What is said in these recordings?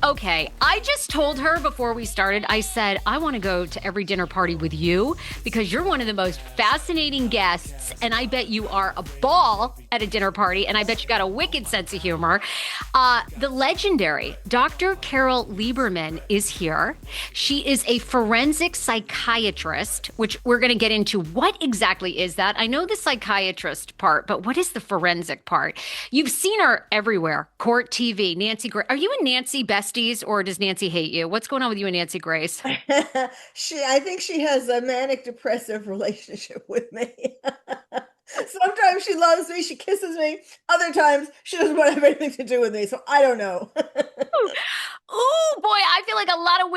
Okay, I just told her before we started, I said, I want to go to every dinner party with you because you're one of the most fascinating guests. And I bet you are a ball at a dinner party. And I bet you got a wicked sense of humor. The legendary Dr. Carole Lieberman is here. She is a forensic psychiatrist, which we're going to get into. What exactly is that? I know the psychiatrist part, but what is the forensic part? You've seen her everywhere. Court TV, Nancy Grace. Are you and Nancy besties or does Nancy hate you? What's going on with you and Nancy Grace? I think she has a manic depressive relationship with me. Sometimes she loves me, she kisses me. Other times she doesn't want to have anything to do with me. So I don't know. Oh boy, I feel like a lot of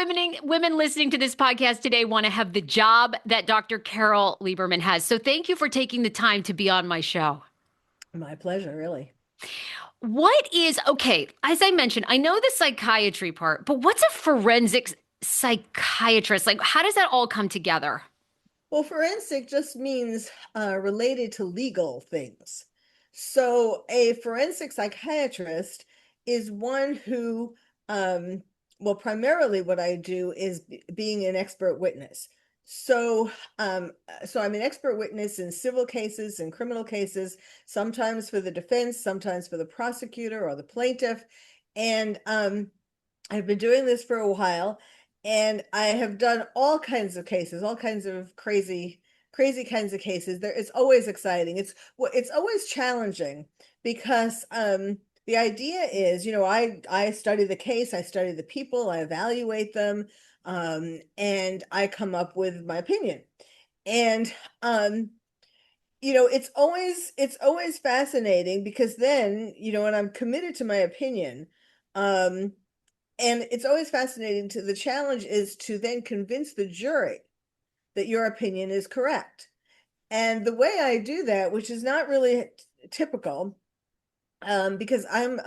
women listening to this podcast today want to have the job that Dr. Carole Lieberman has. So thank you for taking the time to be on my show. My pleasure, really. What is, okay, as I mentioned, I know the psychiatry part, but what's a forensic psychiatrist? Like, how does that all come together? Well, forensic just means related to legal things. So a forensic psychiatrist is one who, well, primarily what I do is being an expert witness. So, so I'm an expert witness in civil cases and criminal cases, sometimes for the defense, sometimes for the prosecutor or the plaintiff. And I've been doing this for a while, and I have done all kinds of cases, all kinds of crazy kinds of cases. It's always exciting. It's always challenging because the idea is, I study the case, I study the people, I evaluate them, and I come up with my opinion. And it's always fascinating because then, and I'm committed to my opinion. Um, and it's always fascinating the challenge is to then convince the jury that your opinion is correct. And the way I do that, which is not really typical, because I'm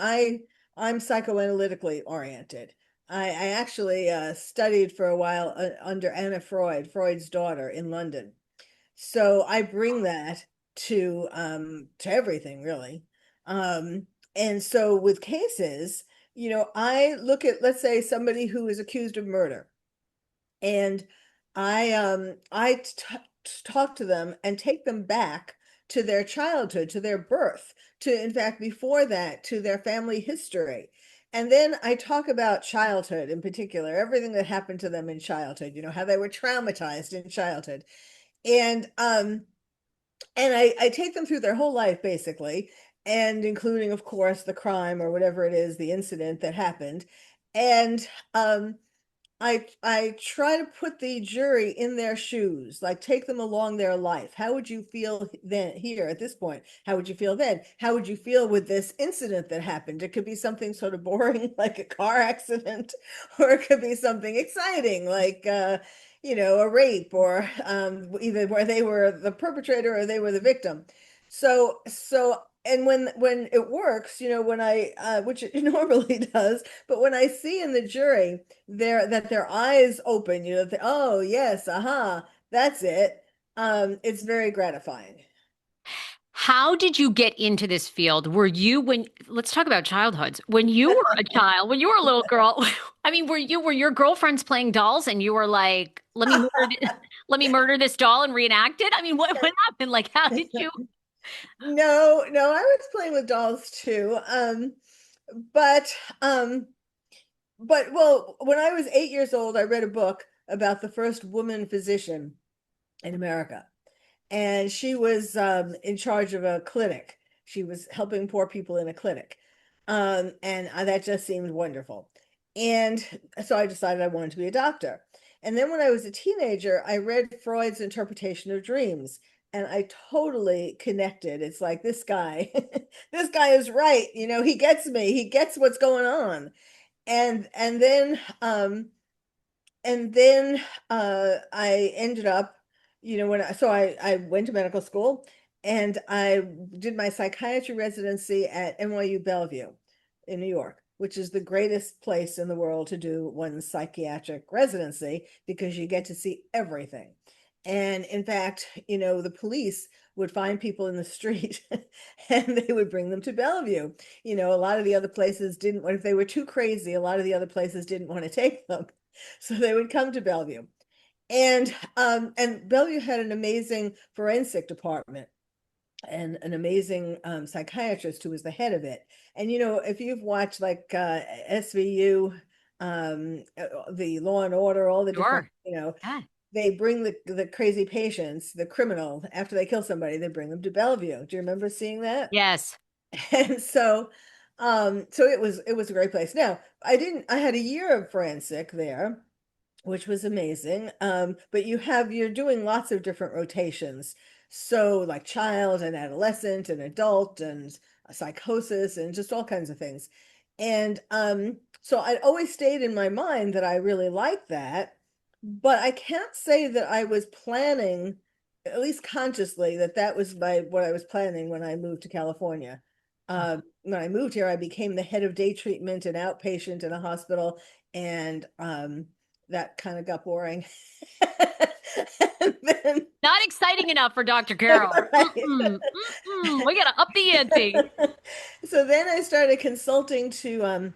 psychoanalytically oriented. I actually studied for a while under Anna Freud, Freud's daughter in London. So I bring that to everything really. And so with cases, I look at, let's say, somebody who is accused of murder, and I talk to them and take them back to their childhood, to their birth, to, in fact, before that, to their family history. And then I talk about childhood in particular, everything that happened to them in childhood, how they were traumatized in childhood. And I take them through their whole life basically, and including, of course, the crime or whatever it is, the incident that happened. And I try to put the jury in their shoes, like take them along their life. How would you feel then here at this point? How would you feel then? How would you feel with this incident that happened? It could be something sort of boring, like a car accident, or it could be something exciting, like a rape, or either where they were the perpetrator or they were the victim. And when it works, when I which it normally does, but when I see in the jury their eyes open, oh yes, aha, that's it. It's very gratifying. How did you get into this field? Let's talk about childhoods. When you were a child, when you were a little girl, I mean, were your girlfriends playing dolls and you were like, let me murder this doll and reenact it? I mean, what happened? Like, how did you? No, no, I was playing with dolls too. But um, but well, when I was 8 years old, I read a book about the first woman physician in America. And she was in charge of a clinic. She was helping poor people in a clinic. And that just seemed wonderful. And so I decided I wanted to be a doctor. And then when I was a teenager, I read Freud's interpretation of dreams. And I totally connected. It's like this guy, this guy is right. He gets me. He gets what's going on. And and then um, and then I ended up, I went to medical school, and I did my psychiatry residency at NYU Bellevue in New York, which is the greatest place in the world to do one's psychiatric residency because you get to see everything. And in fact, the police would find people in the street and they would bring them to Bellevue. A lot of the other places didn't, if they were too crazy, a lot of the other places didn't want to take them. So they would come to Bellevue. And Bellevue had an amazing forensic department and an amazing psychiatrist who was the head of it. And if you've watched like SVU, the Law and Order, all the different, Sure. Yeah. they bring the crazy patients, the criminal, after they kill somebody, they bring them to Bellevue. Do you remember seeing that? Yes. And so it was a great place. Now, I had a year of forensic there, which was amazing. But you're doing lots of different rotations. So like child and adolescent and adult and psychosis and just all kinds of things. And so I always stayed in my mind that I really liked that, but I can't say that I was planning, at least consciously, that was what I was planning when I moved to California. When I moved here, I became the head of day treatment and outpatient in a hospital, and that kind of got boring. And then, Not exciting enough for Dr. Carole. right. We gotta up the ante. So then I started consulting to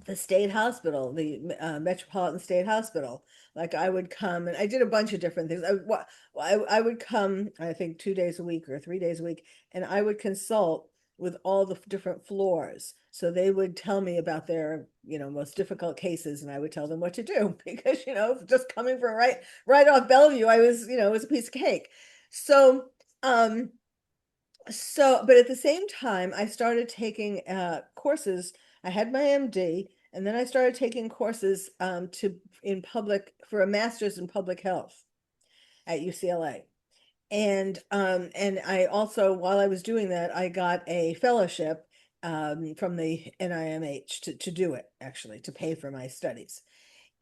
the state hospital, the Metropolitan State Hospital. Like I would come, and I did a bunch of different things. I would come, I think 2 days a week or 3 days a week, and I would consult with all the different floors. So they would tell me about their, most difficult cases, and I would tell them what to do because, just coming from right off Bellevue, I was, it was a piece of cake. So, but at the same time, I started taking courses. I had my MD, and then I started taking courses for a master's in public health at UCLA. And I also, while I was doing that, I got a fellowship from the NIMH to do it, actually, to pay for my studies.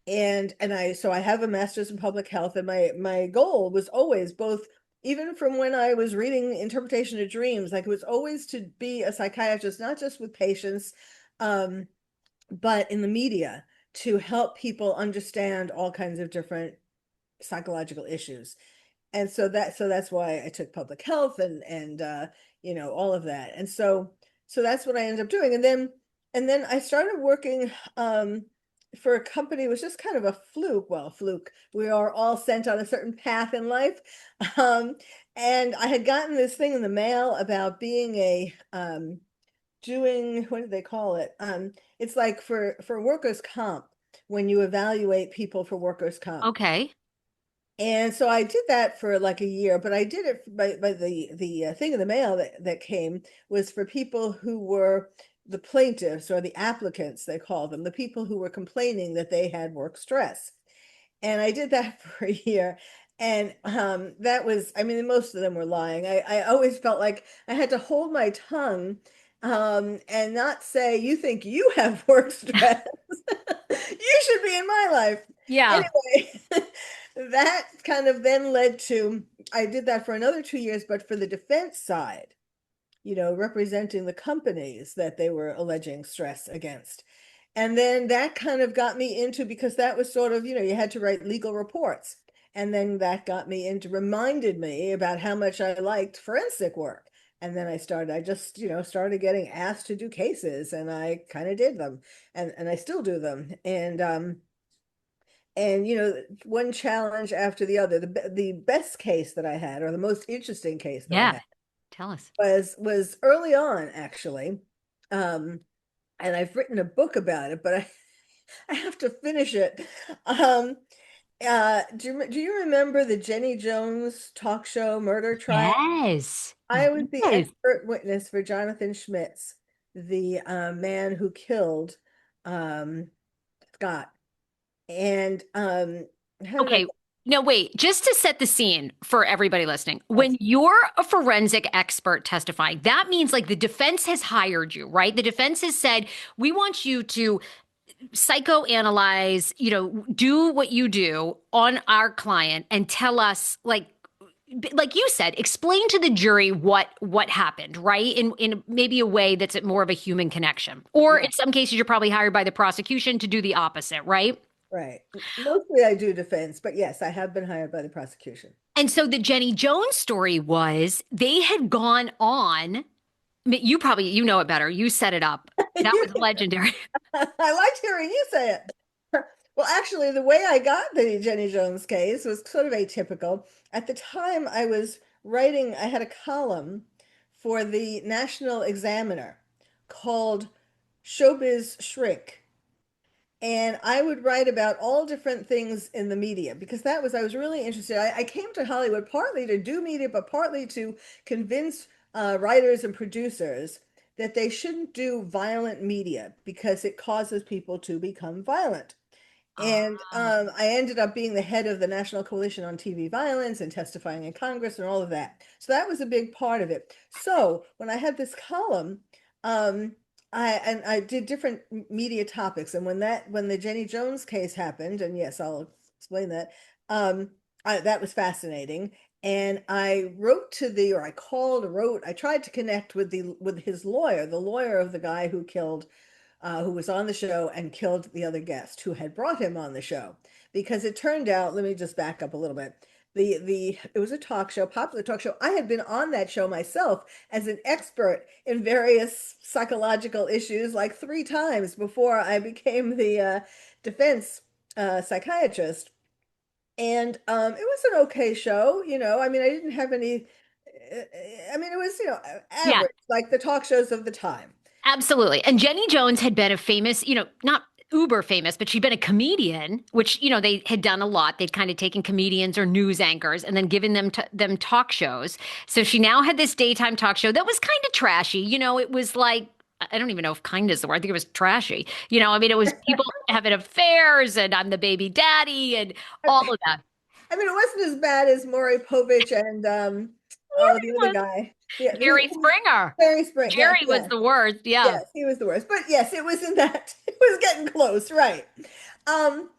So I have a master's in public health, and my goal was always, both even from when I was reading Interpretation of Dreams, like it was always to be a psychiatrist, not just with patients, but in the media, to help people understand all kinds of different psychological issues. And so that's why I took public health and all of that. And so that's what I ended up doing. And then I started working for a company. It was just kind of a fluke. Well, fluke. We are all sent on a certain path in life. And I had gotten this thing in the mail about being doing, what did they call it? It's like for workers' comp, when you evaluate people for workers' comp. Okay. And so I did that for like a year, but I did it by the thing in the mail that came was for people who were the plaintiffs, or the applicants, they call them, the people who were complaining that they had work stress. And I did that for a year. And that was, I mean, most of them were lying. I always felt like I had to hold my tongue and not say, you think you have work stress. You should be in my life. Yeah. Anyway, that kind of then led to, I did that for another 2 years, but for the defense side, representing the companies that they were alleging stress against. And then that kind of got me into, because that was sort of, you had to write legal reports. And then that got me into, reminded me about how much I liked forensic work. And then I just, started getting asked to do cases, and I kind of did them, and I still do them. And one challenge after the other. The best case that I had, or the most interesting case that I Yeah. had, Tell us. was early on, actually. And I've written a book about it, but I have to finish it. Do you remember the Jenny Jones talk show murder trial? Yes. I was the Yes. expert witness for Jonathan Schmitz, the man who killed Scott. And how did I Okay. No, wait, just to set the scene for everybody listening. get? When you're a forensic expert testifying, that means like the defense has hired you, right? The defense has said, we want you to psychoanalyze, do what you do on our client and tell us, like you said, explain to the jury what happened, right? In maybe a way that's more of a human connection. Or in some cases, you're probably hired by the prosecution to do the opposite, right? Right. Mostly I do defense, but yes, I have been hired by the prosecution. And so the Jenny Jones story was they had gone on. You probably you know it better. You set it up. That was legendary. I liked hearing you say it. Well, actually, the way I got the Jenny Jones case was sort of atypical. At the time, I was writing, I had a column for the National Examiner called Showbiz Shrink. And I would write about all different things in the media because I was really interested. I came to Hollywood partly to do media, but partly to convince writers and producers that they shouldn't do violent media because it causes people to become violent. And Ah, I ended up being the head of the National Coalition on TV Violence and testifying in Congress and all of that. So that was a big part of it. So when I had this column, um, I did different media topics, and when the Jenny Jones case happened, and yes, I'll explain that. That was fascinating, and I wrote to the, or I called, wrote, I tried to connect with his lawyer, the lawyer of the guy who killed who was on the show and killed the other guest who had brought him on the show. Because it turned out, let me just back up a little bit. It was a talk show, popular talk show. I had been on that show myself as an expert in various psychological issues like three times before I became the defense psychiatrist. And it was an okay show, you know. I mean, I didn't have any. uh, I mean, it was, you know, yeah, average, like the talk shows of the time. absolutely. And Jenny Jones had been a famous, not uber famous, but she'd been a comedian, which, they had done a lot. They'd kind of taken comedians or news anchors and then given them talk shows. So she now had this daytime talk show that was kind of trashy. It was like I don't even know if kind is the word. I think it was trashy. I mean, it was people having affairs and I'm the baby daddy and all of that. I mean, it wasn't as bad as Maury Povich and oh, the other Was guy. Yeah, Jerry Springer. Larry Spring. Yeah, Jerry was yeah, the worst. Yeah. yes, he was the worst. But yes, it was in that. It was getting close, right? Um,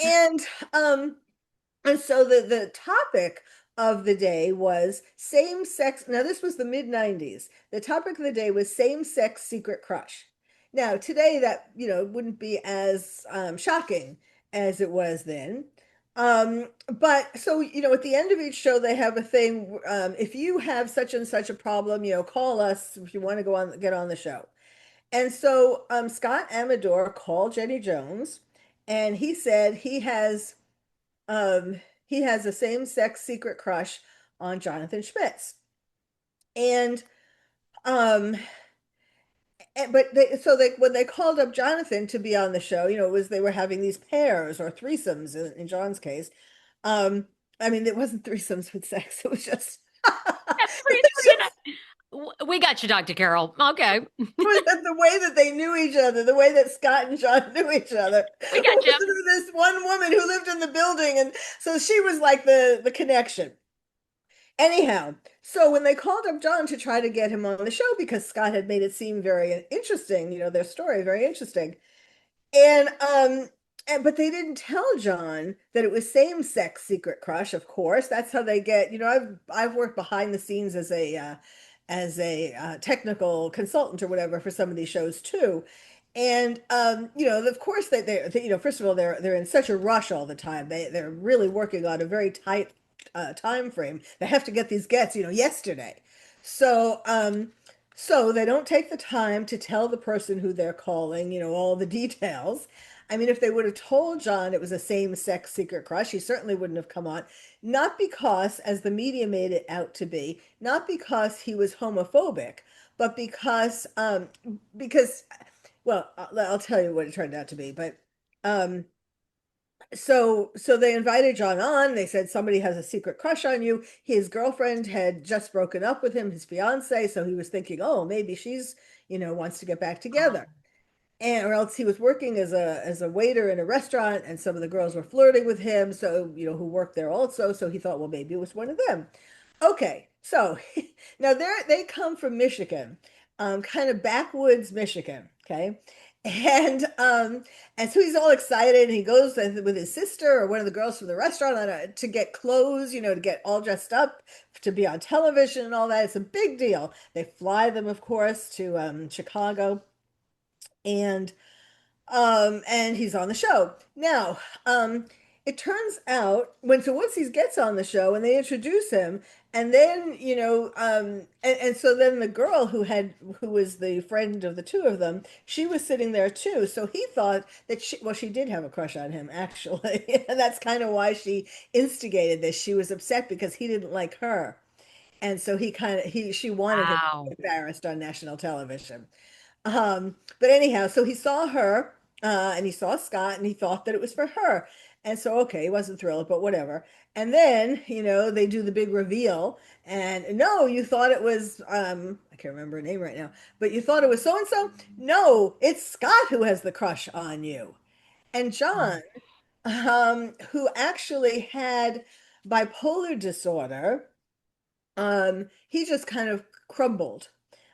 and um, and so the topic of the day was same sex. Now, this was the mid 90s. The topic of the day was same sex secret crush. Now, today that, you know, wouldn't be as shocking as it was then. But so, you know, at the end of each show, they have a thing. If you have such and such a problem, you know, call us if you want to get on the show. And so Scott Amador called Jenny Jones and he said he has a same-sex secret crush on Jonathan Schmitz. And um but they when they called up Jonathan to be on the show, you know, it was they were having these pairs or threesomes in John's case. Um I mean, it wasn't threesomes with sex. It was just Three, it's three, just we got you, Dr. Carol. Okay. the way that they knew each other, the way that Scott and John knew each other We got was you. through this one woman who lived in the building, and so she was like the connection. Anyhow, so when they called up John to try to get him on the show because Scott had made it seem very interesting, you know, their story very interesting. And but they didn't tell John that it was same-sex secret crush, of course. That's how they get, you know, I've worked behind the scenes as a technical consultant or whatever for some of these shows too. And you know, of course they you know, first of all, they're in such a rush all the time. They're really working on a very tight time frame. They have to get these gets, you know, yesterday. So so they don't take the time to tell the person who they're calling, you know, all the details. I mean, if they would have told John it was a same-sex secret crush, he certainly wouldn't have come on. Not because, as the media made it out to be, not because he was homophobic, but because well, I'll tell you what it turned out to be. But um, so they invited John on. They said somebody has a secret crush on you. His girlfriend had just broken up with him, his fiance, so he was thinking, oh, maybe she's, you know, wants to get back together. And or else he was working as a waiter in a restaurant and some of the girls were flirting with him, so you know, who worked there also, so he thought, well, maybe it was one of them. Okay, so now they come from Michigan, kind of backwoods Michigan, okay? And and so he's all excited and he goes with his sister or one of the girls from the restaurant to get clothes, you know, to get all dressed up to be on television and all that. It's a big deal. They fly them, of course, to Chicago and and he's on the show. Now, it turns out once he gets on the show and they introduce him, and then and so then the girl who was the friend of the two of them, she was sitting there too. So he thought that she did have a crush on him actually, and that's kind of why she instigated this. She was upset because he didn't like her, and so she wanted him to Wow. be embarrassed on national television. But anyhow, so he saw her, and he saw Scott, and he thought that it was for her. And so, okay, he wasn't thrilled, but whatever. And then, they do the big reveal, and no, you thought it was, I can't remember her name right now, but you thought it was so and so. No, it's Scott who has the crush on you. And John, who actually had bipolar disorder, he just kind of crumbled.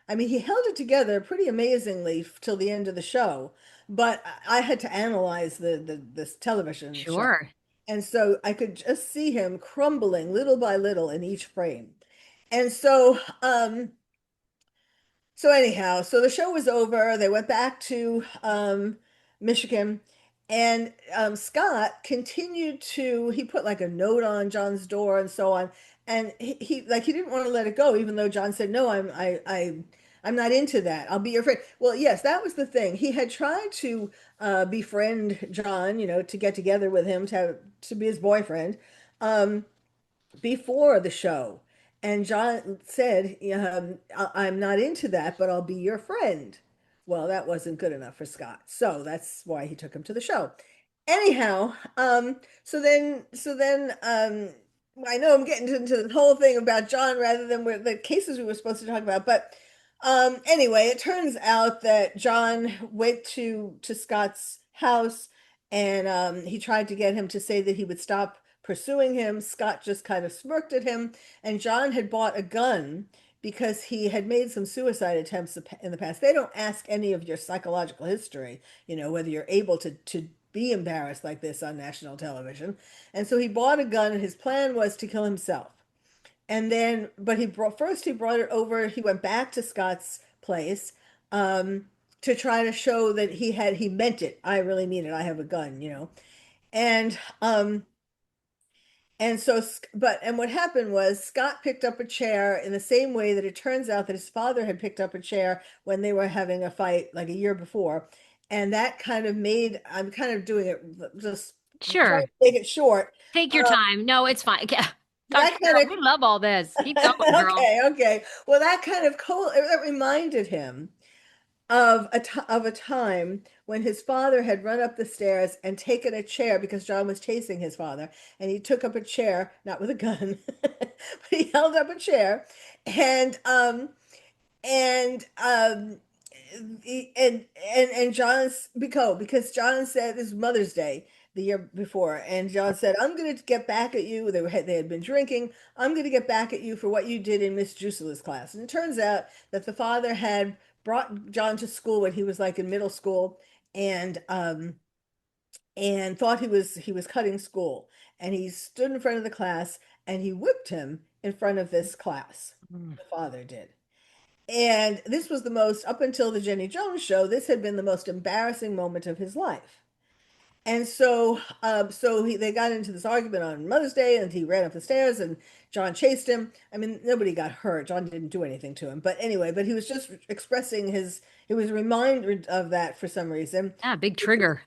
I mean, he held it together pretty amazingly till the end of the show, but I had to analyze the this television show, Sure. and so I could just see him crumbling little by little in each frame. And so anyhow, so the show was over. They went back to Michigan, and Scott continued to. He put like a note on John's door and so on, and he didn't want to let it go, even though John said, "No, I'm not into that. I'll be your friend." Well, yes, that was the thing. He had tried to befriend John, to get together with him to be his boyfriend. Um, before the show. And John said, I'm not into that, but I'll be your friend. Well, that wasn't good enough for Scott. So that's why he took him to the show. Anyhow, I know I'm getting into the whole thing about John rather than the cases we were supposed to talk about, but anyway, it turns out that John went to Scott's house, and he tried to get him to say that he would stop pursuing him. Scott just kind of smirked at him, and John had bought a gun because he had made some suicide attempts in the past. They don't ask any of your psychological history, whether you're able to be embarrassed like this on national television. And so he bought a gun, and his plan was to kill himself. And then, but he brought it over. He went back to Scott's place, um, to try to show that he meant it. I really mean it. I have a gun. And and so, and what happened was Scott picked up a chair in the same way that it turns out that his father had picked up a chair when they were having a fight like a year before. And that kind of I'm kind of doing it, just trying Sure. to make it short. Take your Uh, time. No, it's fine. Yeah. Dr. that kind Carol, of we love all this. Keep going, girl. okay, okay. Well, that kind of that reminded him of a time when his father had run up the stairs and taken a chair because John was chasing his father, and he took up a chair, not with a gun, but he held up a chair, and and and John's because John said this is Mother's Day the year before, and John said, "I'm going to get back at you." They had been drinking. "I'm going to get back at you for what you did in Miss Drusula's class." And it turns out that the father had brought John to school when he was like in middle school, and thought he was cutting school, and he stood in front of the class and he whipped him in front of this class. Mm. The father did. And this was the most, up until the Jenny Jones show, this had been the most embarrassing moment of his life. And so, they got into this argument on Mother's Day, and he ran up the stairs, and John chased him. I mean, nobody got hurt. John didn't do anything to him, but anyway, but he was just expressing he was reminded of that for some reason. Yeah, big trigger.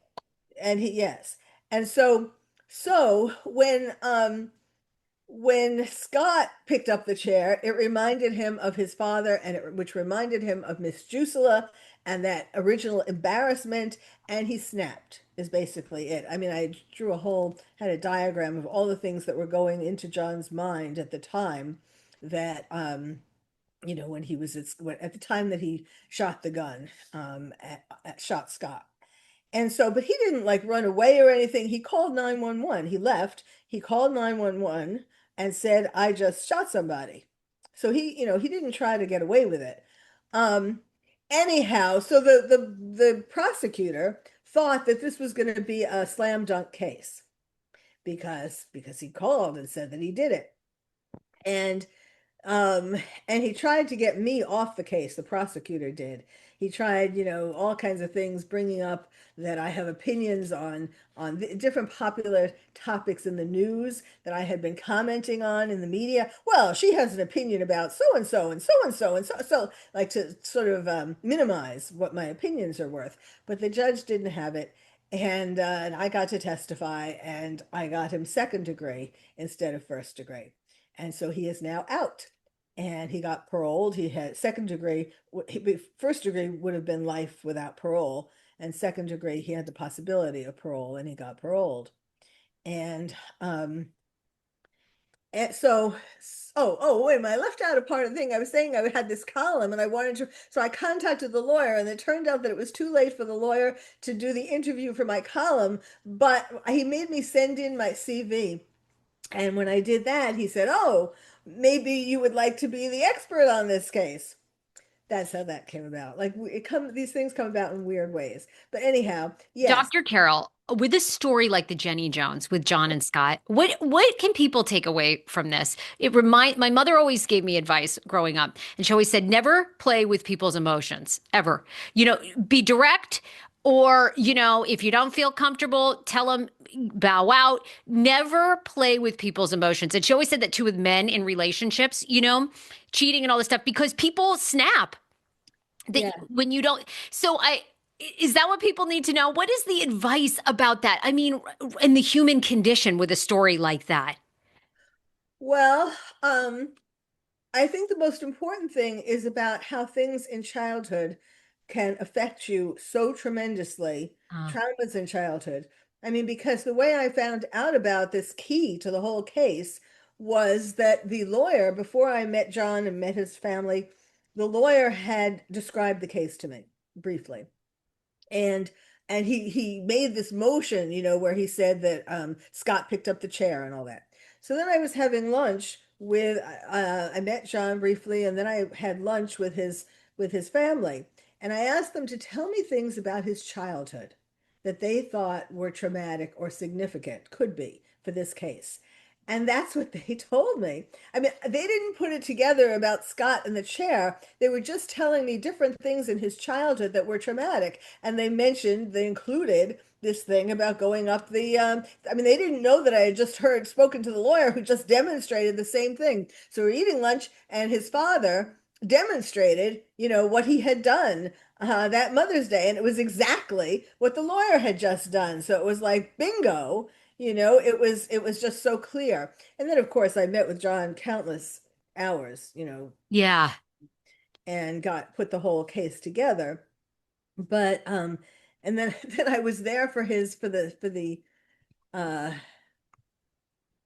And yes, and so when Scott picked up the chair, it reminded him of his father, which reminded him of Miss Drusilla and that original embarrassment, and he snapped, is basically it. I mean, I had a diagram of all the things that were going into John's mind at the time that, when he was at the time that he shot the gun, shot Scott. And so, but he didn't like run away or anything. He called 911. He left. He called 911 and said, "I just shot somebody." So he didn't try to get away with it. Um, anyhow, so the prosecutor thought that this was going to be a slam dunk case because he called and said that he did it. And Um, and he tried to get me off the case, the prosecutor did. He tried, all kinds of things, bringing up that I have opinions on different popular topics in the news that I had been commenting on in the media. Well, she has an opinion about so and so and so and so and so, like to sort of minimize what my opinions are worth. But the judge didn't have it. And I got to testify, and I got him second degree instead of first degree. And so he is now out, and he got paroled. He had second degree. First degree would have been life without parole, and second degree he had the possibility of parole, and he got paroled. And um, and so, wait a minute, I left out a part of the thing. I was saying I had this column and I wanted to, so I contacted the lawyer, and it turned out that it was too late for the lawyer to do the interview for my column, but he made me send in my CV. And when I did that, he said, "Oh, maybe you would like to be the expert on this case." That's how that came about. Like these things come about in weird ways. But anyhow, yes. Dr. Carol, with a story like the Jenny Jones with John and Scott, what can people take away from this? My mother always gave me advice growing up, and she always said, never play with people's emotions, ever. Be direct, or, if you don't feel comfortable, tell them, bow out. Never play with people's emotions. And she always said that too with men in relationships, cheating and all this stuff, because people snap that Yeah. when you don't. So is that what people need to know? What is the advice about that? I mean, in the human condition with a story like that. Well, I think the most important thing is about how things in childhood can affect you so tremendously, Uh, traumas in childhood. I mean, because the way I found out about this key to the whole case was that the lawyer, before I met John and met his family, the lawyer had described the case to me briefly. And he made this motion, where he said that Scott picked up the chair and all that. So then I was having lunch with I met John briefly, and then I had lunch with his family, and I asked them to tell me things about his childhood that they thought were traumatic or significant, could be for this case. And that's what they told me. I mean, they didn't put it together about Scott and the chair. They were just telling me different things in his childhood that were traumatic. And they included this thing about going up I mean, they didn't know that I had just spoken to the lawyer who just demonstrated the same thing. So we're eating lunch, and his father demonstrated, what he had done that Mother's Day. And it was exactly what the lawyer had just done. So it was like bingo. It was just so clear. And then of course I met with John countless hours, yeah. and got put the whole case together. But and then then I was there for his uh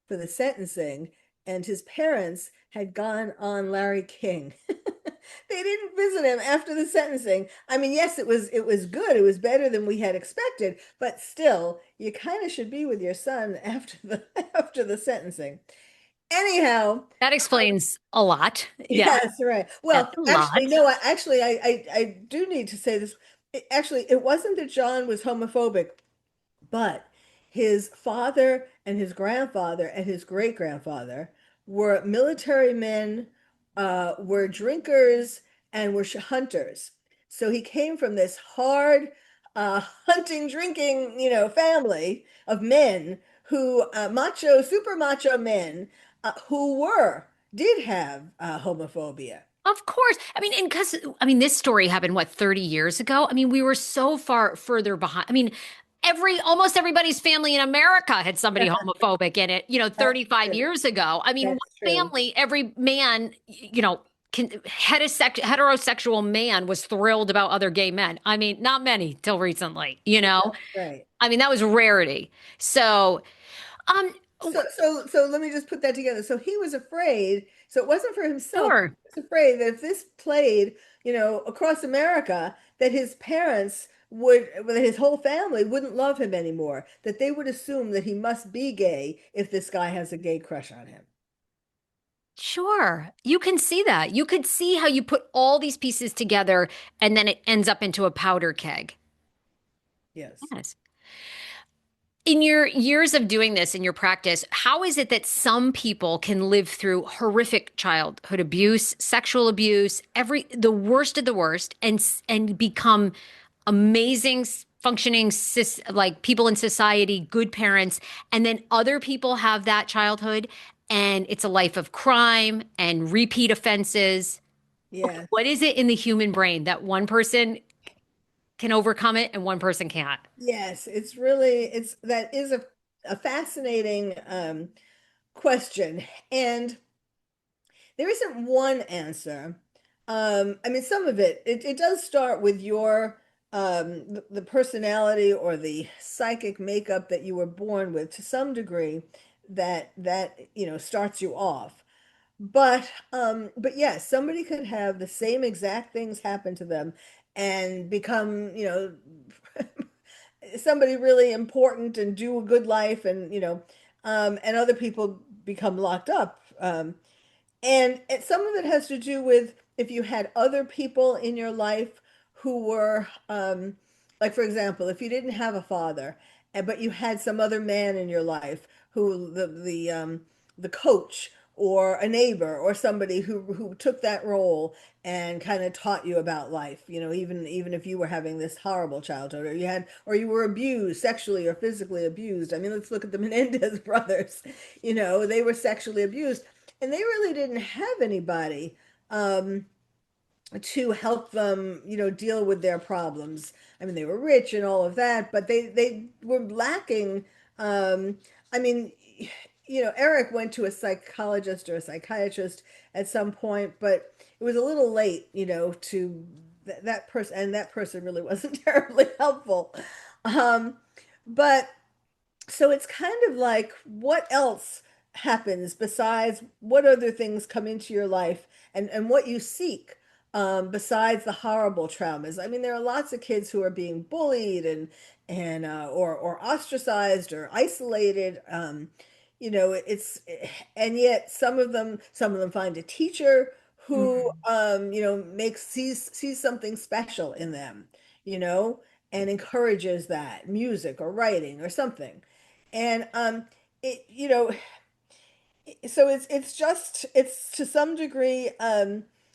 for the sentencing, and his parents had gone on Larry King. They didn't visit him after the sentencing. I mean, yes, it was good. It was better than we had expected, but still, you kind of should be with your son after the after the sentencing. Anyhow, That explains a lot. Yeah. yes, right. That's Well, a actually, lot. no, I do need to say this. Actually, it wasn't that John was homophobic, but his father and his grandfather and his great grandfather were military men, were drinkers, and were hunters. So he came from this hard hunting, drinking, family of men who super macho men did have homophobia. Of course. I mean, and because, this story happened, what, 30 years ago? I mean, we were so far further behind. I mean, almost everybody's family in America had somebody homophobic in it, That's 35 true. years ago. I mean, That's one true. family, every man, heterosexual man was thrilled about other gay men. I mean, not many till recently. That's right. I mean, that was a rarity. So, um, So let me just put that together. So he was afraid. So it wasn't for himself. sure. He was afraid that if this played, across America, that his parents that his whole family wouldn't love him anymore. That they would assume that he must be gay if this guy has a gay crush on him. Sure. You can see that. You could see how you put all these pieces together and then it ends up into a powder keg. Yes. Yes. In your years of doing this in your practice, how is it that some people can live through horrific childhood abuse, sexual abuse, the worst of the worst, and become amazing functioning like people in society, good parents, and then other people have that childhood and it's a life of crime and repeat offenses? Okay, Yes. what is it in the human brain that one person can overcome it and one person can't? Yes, it's that is a fascinating question. And there isn't one answer. I mean, some of it does start with your the personality or the psychic makeup that you were born with to some degree that starts you off. But yes, somebody could have the same exact things happen to them and become, somebody really important and do a good life and and other people become locked up. And some of it has to do with if you had other people in your life who were, like, for example, if you didn't have a father, but you had some other man in your life who the coach or a neighbor or somebody who took that role and kind of taught you about life, even if you were having this horrible childhood or you were abused, sexually or physically abused. I mean, let's look at the Menendez brothers. They were sexually abused and they really didn't have anybody um, to help them, deal with their problems. I mean, they were rich and all of that, but they were lacking. Um, I mean, Eric went to a psychologist or a psychiatrist at some point, but it was a little late, to that person, and that person really wasn't terribly helpful. Um, but so it's kind of like what else happens besides what other things come into your life and what you seek besides the horrible traumas. I mean, there are lots of kids who are being bullied and or ostracized or isolated. It's and yet some of them find a teacher who Mm. makes sees something special in them, you know, and encourages that music or writing or something. And it you know so it's to some degree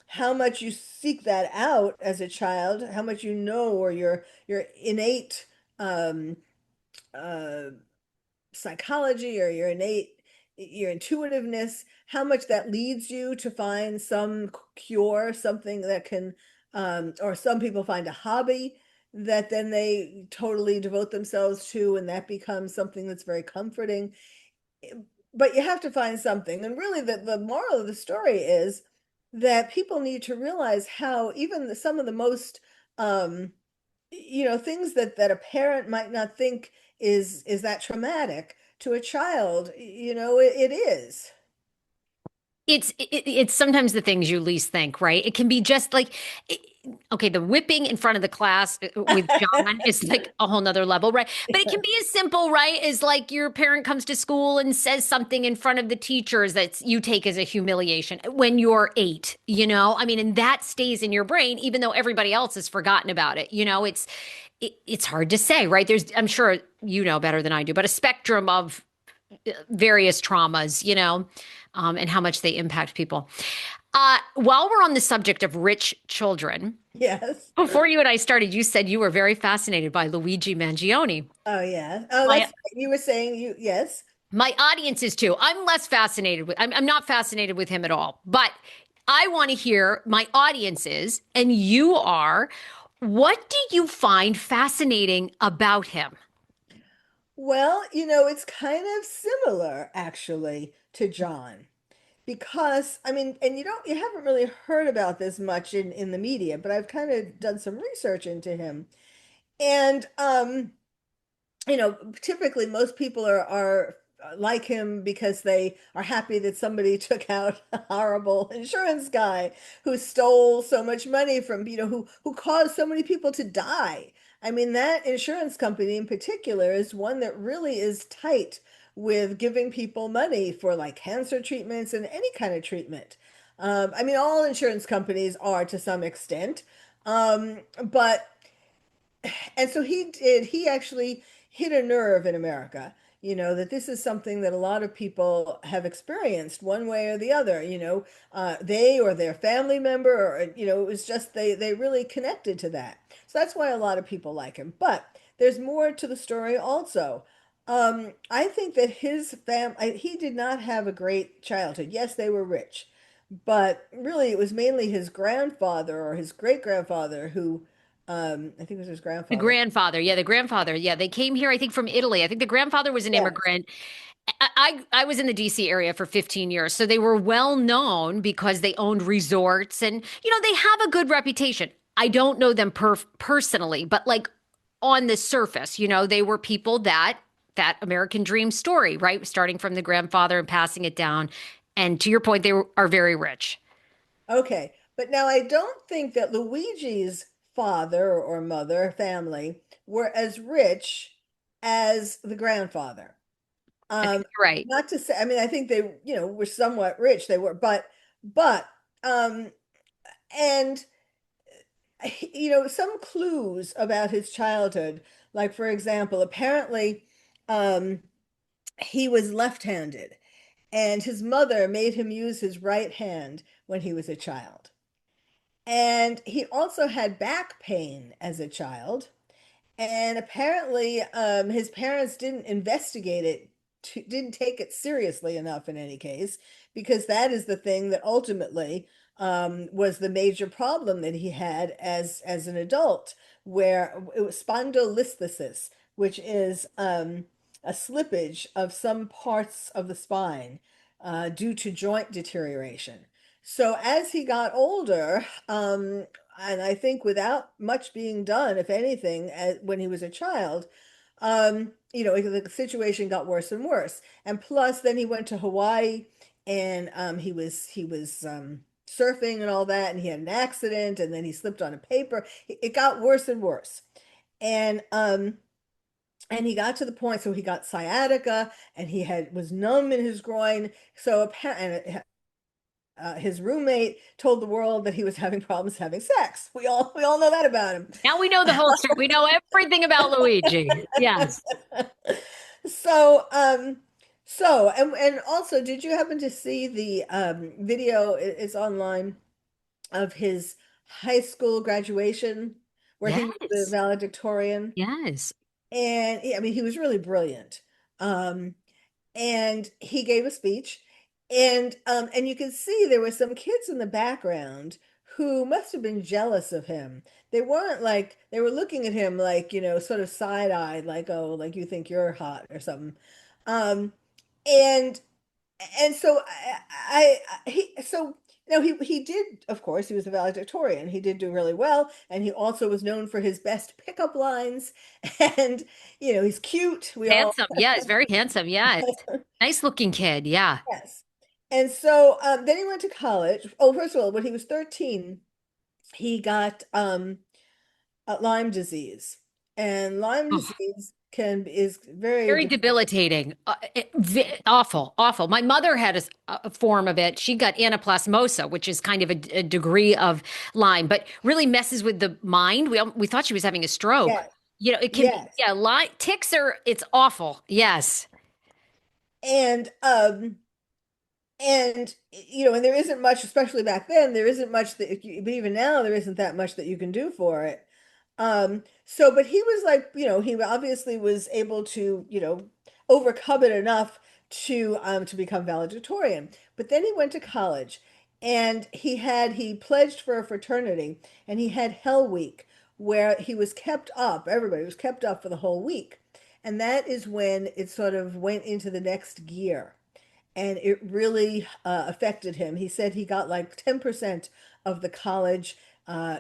how much you seek that out as a child, how much or your innate um uh psychology or your intuitiveness, how much that leads you to find some cure, something that can or some people find a hobby that then they totally devote themselves to, and that becomes something that's very comforting. But you have to find something. And really the moral of the story is that people need to realize how even some of the most things that a parent might not think is that traumatic to a child, it is. It's sometimes the things you least think, right? It can be just like, it- okay, the whipping in front of the class with John is like a whole nother level, right? But it can be as simple, right? As like your parent comes to school and says something in front of the teachers that you take as a humiliation when you're 8, you know? I mean, and that stays in your brain, even though everybody else has forgotten about it. It's hard to say, right? I'm sure you know better than I do, but a spectrum of various traumas, and how much they impact people. While we're on the subject of rich children, Yes. before you and I started, you said you were very fascinated by Luigi Mangione. Oh yeah. Oh, that's My right. You were saying yes. my audience is too. I'm less fascinated with. I'm not fascinated with him at all. But I want to hear my audience is, and you are. What do you find fascinating about him? Well, it's kind of similar actually to John. Because I mean, and you haven't really heard about this much in the media, but I've kind of done some research into him. And typically most people are like him because they are happy that somebody took out a horrible insurance guy who stole so much money from, who caused so many people to die. I mean, that insurance company in particular is one that really is tight with giving people money for like cancer treatments and any kind of treatment. I mean, all insurance companies are to some extent. But and so he did. He actually hit a nerve in America, that this is something that a lot of people have experienced one way or the other, they or their family member, or, it was just they really connected to that. So that's why a lot of people like him. But there's more to the story also. I think that he did not have a great childhood. Yes, they were rich, but really it was mainly his grandfather or his great grandfather who, I think it was his The grandfather. grandfather, yeah, the grandfather, yeah, they came here, I think, from Italy. I think the grandfather was an Yes. immigrant. I was in the DC area for 15 years, so they were well known because they owned resorts and they have a good reputation. I don't know them personally, but like on the surface, they were people that American dream story, right? Starting from the grandfather and passing it down. And to your point, are very rich. Okay. But now I don't think that Luigi's father or mother family were as rich as the grandfather. I think Um, you're right. Not to say, I mean, I think they, were somewhat rich. They were, but, um, and, some clues about his childhood, like, for example, apparently, um, he was left-handed, and his mother made him use his right hand when he was a child. And he also had back pain as a child. And apparently, his parents didn't investigate it, didn't take it seriously enough in any case, because that is the thing that ultimately was the major problem that he had as an adult, where it was spondylolisthesis, which is a slippage of some parts of the spine due to joint deterioration. So as he got older, and I think without much being done, if anything, when he was a child, the situation got worse and worse. And plus, then he went to Hawaii, and he was surfing and all that, and he had an accident, and then he slipped on a paper. It got worse and worse, and he got to the point, so he got sciatica, and he had was numb in his groin. So apparently, his roommate told the world that he was having problems having sex. We all know that about him. Now we know the whole story. We know everything about Luigi. Yes. So, and also, did you happen to see the video? It's online of his high school graduation, where he was the Yes. valedictorian, Yes. and I mean, he was really brilliant. Um, and he gave a speech, and you can see there were some kids in the background who must have been jealous of him. They weren't like, they were looking at him like, sort of side-eyed, like, oh, like you think you're hot or something. um and so he did, of course, he was a valedictorian. He did do really well, and he also was known for his best pickup lines. And he's cute, we all. Handsome. Yes. Very handsome. Yes. Nice looking kid. Yeah. Yes. And so then he went to college. Oh, first of all, when he was 13, he got Lyme disease. And Lyme Oh, disease is very very debilitating. Awful. Awful. My mother had a form of it. She got anaplasmosa, which is kind of a degree of Lyme, but really messes with the mind. We thought she was having a stroke. yes, It can be, yes. yeah, Lyme ticks are, it's awful. Yes. And and there isn't much, especially back then, there isn't much but even now there isn't that much that you can do for it. So, but he was like, he obviously was able to, overcome it enough to become valedictorian. But then he went to college, and he pledged for a fraternity, and he had Hell Week, where he was kept up, everybody was kept up for the whole week. And that is when it sort of went into the next gear, and it really affected him. He said he got like 10% of the college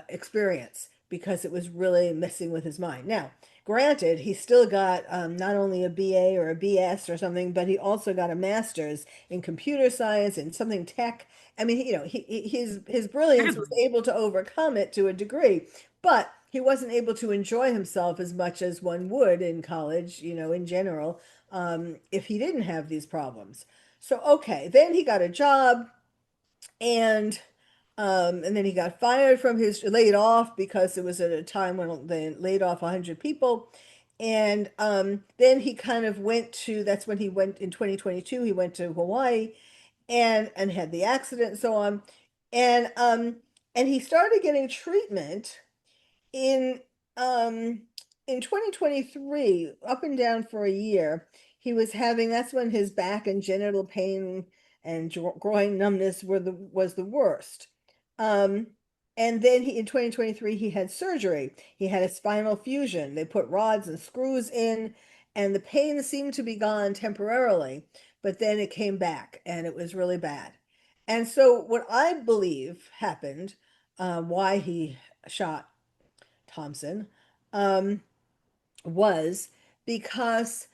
experience because it was really messing with his mind. Now, granted, he still got not only a BA or a BS or something, but he also got a master's in computer science and something tech. I mean, his brilliance was Incredible. able to overcome it to a degree, but he wasn't able to enjoy himself as much as one would in college, in general, if he didn't have these problems. So, okay, then he got a job, and and then he got fired from his laid off because it was at a time when they laid off 100 people. And then he kind of went to, that's when he went in 2022, he went to Hawaii and had the accident and so on. And and he started getting treatment in um in 2023, up and down for a year. He was having, that's when his back and genital pain and groin numbness was the worst. um and then in 2023 he had surgery. He had a spinal fusion. They put rods and screws in, and the pain seemed to be gone temporarily, but then it came back and it was really bad. And so what I believe happened, why he shot Thompson, um, was because,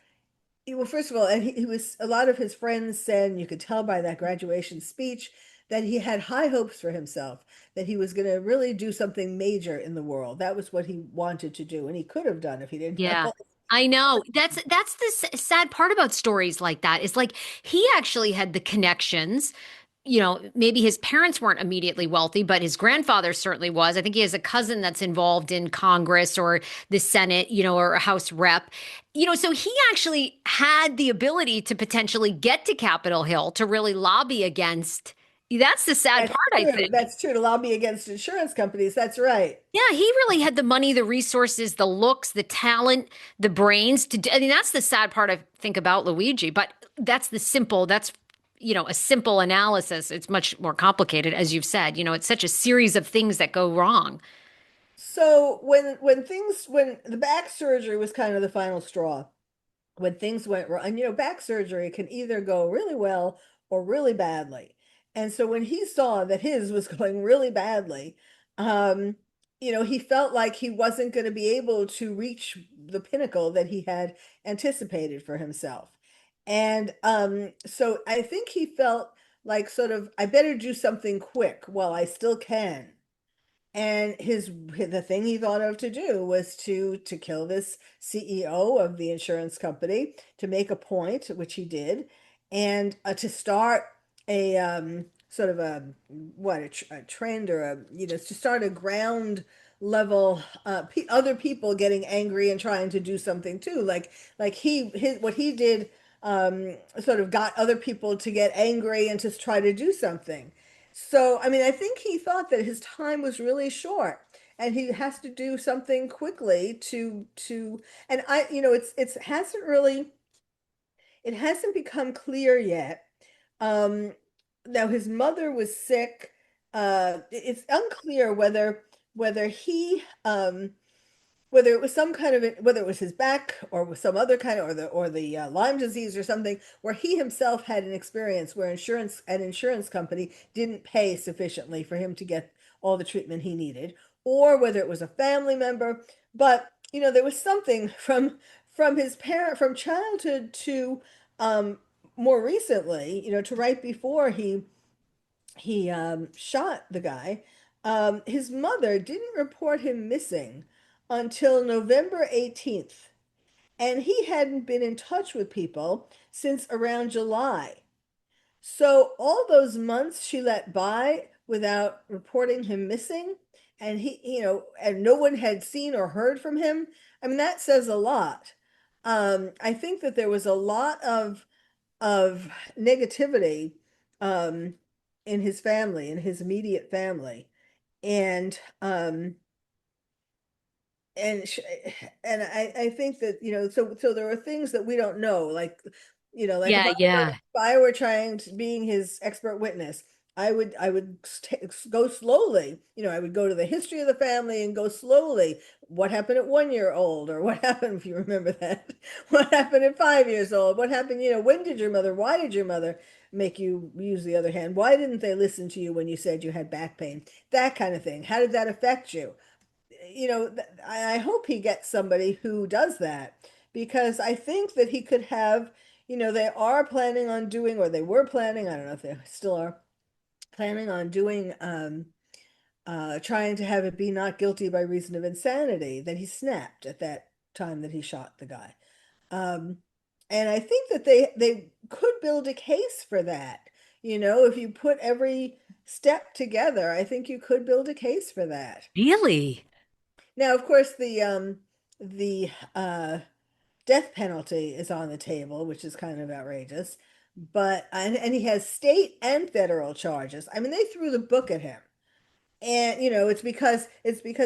well, first of all, and he was, a lot of his friends said, and you could tell by that graduation speech, that he had high hopes for himself, that he was going to really do something major in the world. That was what he wanted to do, and he could have done if he didn't have Yeah. all. I know. That's the sad part about stories like that is like he actually had the connections. Maybe his parents weren't immediately wealthy, but his grandfather certainly was. I think he has a cousin that's involved in Congress or the Senate, or a House rep. So he actually had the ability to potentially get to Capitol Hill to really lobby against. That's the sad That's part, I true. think. That's true, to lobby against insurance companies. That's right. Yeah, he really had the money, the resources, the looks, the talent, the brains to do. I mean, that's the sad part I think about Luigi, but that's a simple analysis. It's much more complicated, as you've said. It's such a series of things that go wrong. So when the back surgery was kind of the final straw, when things went wrong, and back surgery can either go really well or really badly. And so when he saw that his was going really badly, um, he felt like he wasn't going to be able to reach the pinnacle that he had anticipated for himself. And so I think he felt like, sort of, I better do something quick while I still can. And the thing he thought of to do was to kill this CEO of the insurance company, to make a point, which he did, and to start a sort of a trend, or to start a ground level, other people getting angry and trying to do something too. Like what he did, sort of got other people to get angry and to try to do something. So, I mean, I think he thought that his time was really short, and he has to do something quickly and it's it hasn't become clear yet. Um, Now his mother was sick. It's unclear whether he whether it was some kind of, whether it was his back or was some other kind of, or the Lyme disease or something, where he himself had an experience where an insurance company didn't pay sufficiently for him to get all the treatment he needed, or whether it was a family member. But there was something from his parent, from childhood to um more recently, to right before he shot the guy. His mother didn't report him missing until November 18th, and he hadn't been in touch with people since around July. So all those months she let by without reporting him missing, and and no one had seen or heard from him. I mean, that says a lot. I think that there was a lot of negativity, um, in his family, in his immediate family, and and sh- and I think that, so there are things that we don't know, like Yeah, yeah. if I were trying to, being his expert witness, I would go slowly. I would go to the history of the family and go slowly. What happened at 1 year old, or what happened, if you remember that? What happened at 5 years old? What happened? When did your mother? Why did your mother make you use the other hand? Why didn't they listen to you when you said you had back pain? That kind of thing. How did that affect you? I hope he gets somebody who does that, because I think that he could have, they are planning on doing, or they were planning, I don't know if they still are planning on doing, trying to have it be not guilty by reason of insanity, that he snapped at that time that he shot the guy. Um, and I think that they could build a case for that. If you put every step together, I think you could build a case for that. Really? Now, of course, the death penalty is on the table, which is kind of outrageous. But and he has state and federal charges. I mean, they threw the book at him. And it's because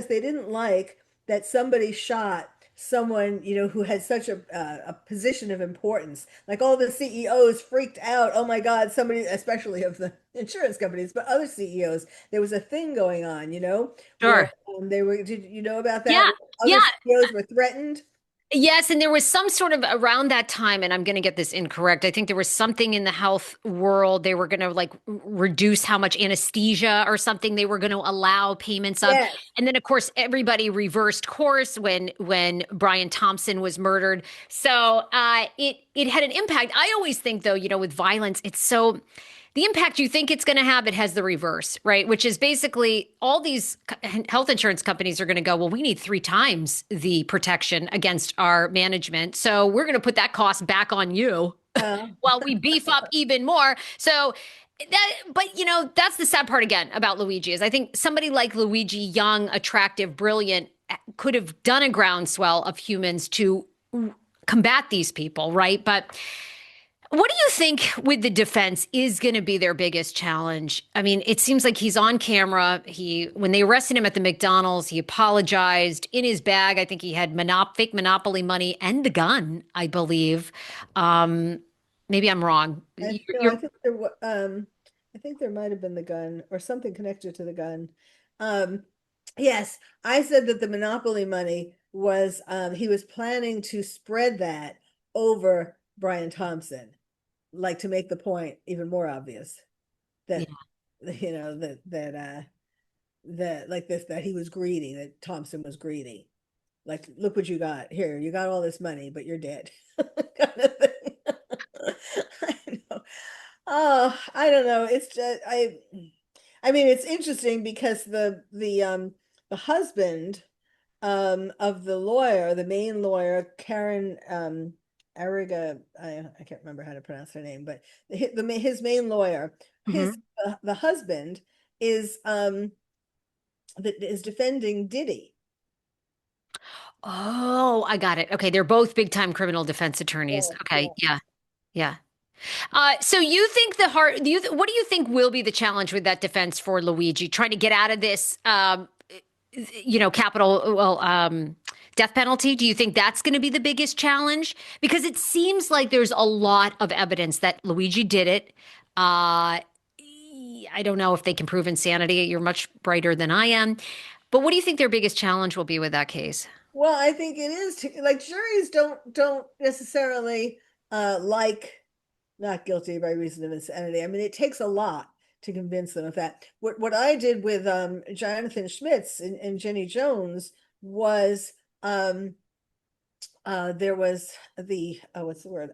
they didn't like that somebody shot someone, who had such a position of importance. Like all the CEOs freaked out. Oh my God, somebody, especially of the insurance companies, but other CEOs, there was a thing going on, where Sure. they were, did you know about that? Yeah. Where Yeah. other CEOs were threatened? Yes, and there was some sort of around that time, and I'm going to get this incorrect. I think there was something in the health world. They were going to like reduce how much anesthesia or something they were going to allow payments of. Yes. And then of course everybody reversed course when Brian Thompson was murdered. So it had an impact. I always think though, with violence, it's so the impact you think it's going to have, it has the reverse, right? Which is basically all these health insurance companies are going to go, well, we need 3 times the protection against our management. So we're going to put that cost back on you Uh, while we beef up even more. So but that's the sad part again about Luigi is I think somebody like Luigi, young, attractive, brilliant, could have done a groundswell of humans to combat these people, right? But what do you think with the defense is going to be their biggest challenge? I mean, it seems like he's on camera. When they arrested him at the McDonald's, he apologized. In his bag, I think he had fake Monopoly money and the gun, I believe. Um, Maybe I'm wrong. no, I think there might have been the gun or something connected to the gun. Um, yes, I said that the Monopoly money was he was planning to spread that over Brian Thompson, like to make the point even more obvious Yeah. that that like this that he was greedy, that Thompson was greedy. Like, look what you got here. You got all this money, but you're dead. Kind of thing. I know. Oh, I don't know. It's just I mean it's interesting because the husband of the lawyer, the main lawyer, Karen Ariga, I can't remember how to pronounce her name, but his main lawyer, Mhm. the husband is that is defending Diddy. Oh, I got it. Okay, they're both big time criminal defense attorneys. Yeah, Okay, yeah. yeah, yeah. So you think what do you think will be the challenge with that defense for Luigi trying to get out of this, capital, death penalty? Do you think that's going to be the biggest challenge? Because it seems like there's a lot of evidence that Luigi did it. Uh, I don't know if they can prove insanity. You're much brighter than I am. But what do you think their biggest challenge will be with that case? Well, I think it is like juries don't necessarily like not guilty by reason of insanity. I mean, it takes a lot to convince them of that. What I did with Jonathan Schmitz and Jenny Jones was there was the what's the word?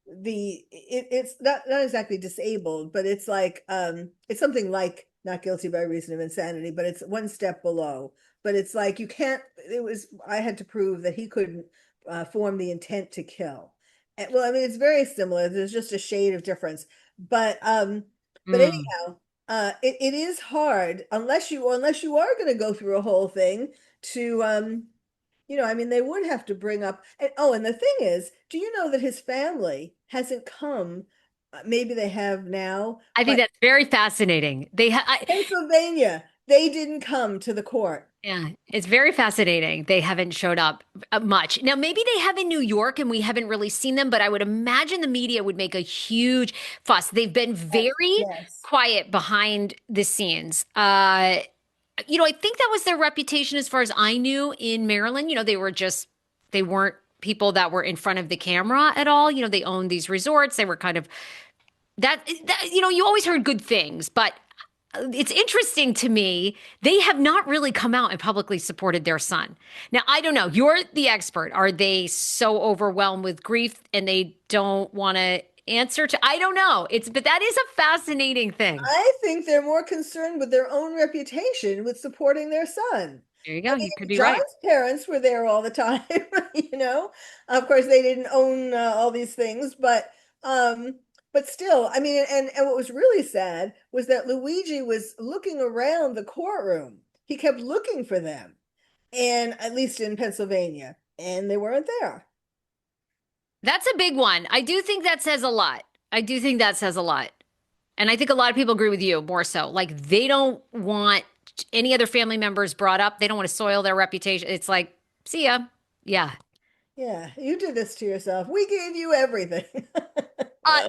It's not exactly disabled, but it's like it's something like not guilty by reason of insanity, but it's one step below. But it's like you can't, I had to prove that he couldn't form the intent to kill. Well, I mean it's very similar, there's just a shade of difference. But Mm. anyhow, it is hard unless you are going to go through a whole thing to I mean, they would have to bring up, and the thing is, do you know that his family hasn't come? Maybe they have now, I think but that's very fascinating. Pennsylvania, they didn't come to the court. Yeah, it's very fascinating. They haven't showed up much. Now, maybe they have in New York and we haven't really seen them, but I would imagine the media would make a huge fuss. They've been Yes, very yes, quiet behind the scenes. I think that was their reputation as far as I knew in Maryland. They weren't people that were in front of the camera at all. They owned these resorts. They were kind of you always heard good things, but it's interesting to me. They have not really come out and publicly supported their son. Now, I don't know. You're the expert. Are they so overwhelmed with grief and they don't want to answer to? I don't know. But that is a fascinating thing. I think they're more concerned with their own reputation with supporting their son. There you I go. You could mean, be right. John's parents were there all the time, you know. Of course, they didn't own all these things, but still, I mean, and what was really sad was that Luigi was looking around the courtroom. He kept looking for them, and at least in Pennsylvania, and they weren't there. That's a big one. I do think that says a lot. I do think that says a lot. And I think a lot of people agree with you more so. Like they don't want any other family members brought up. They don't want to soil their reputation. It's like, see ya. Yeah. Yeah, you did this to yourself. We gave you everything.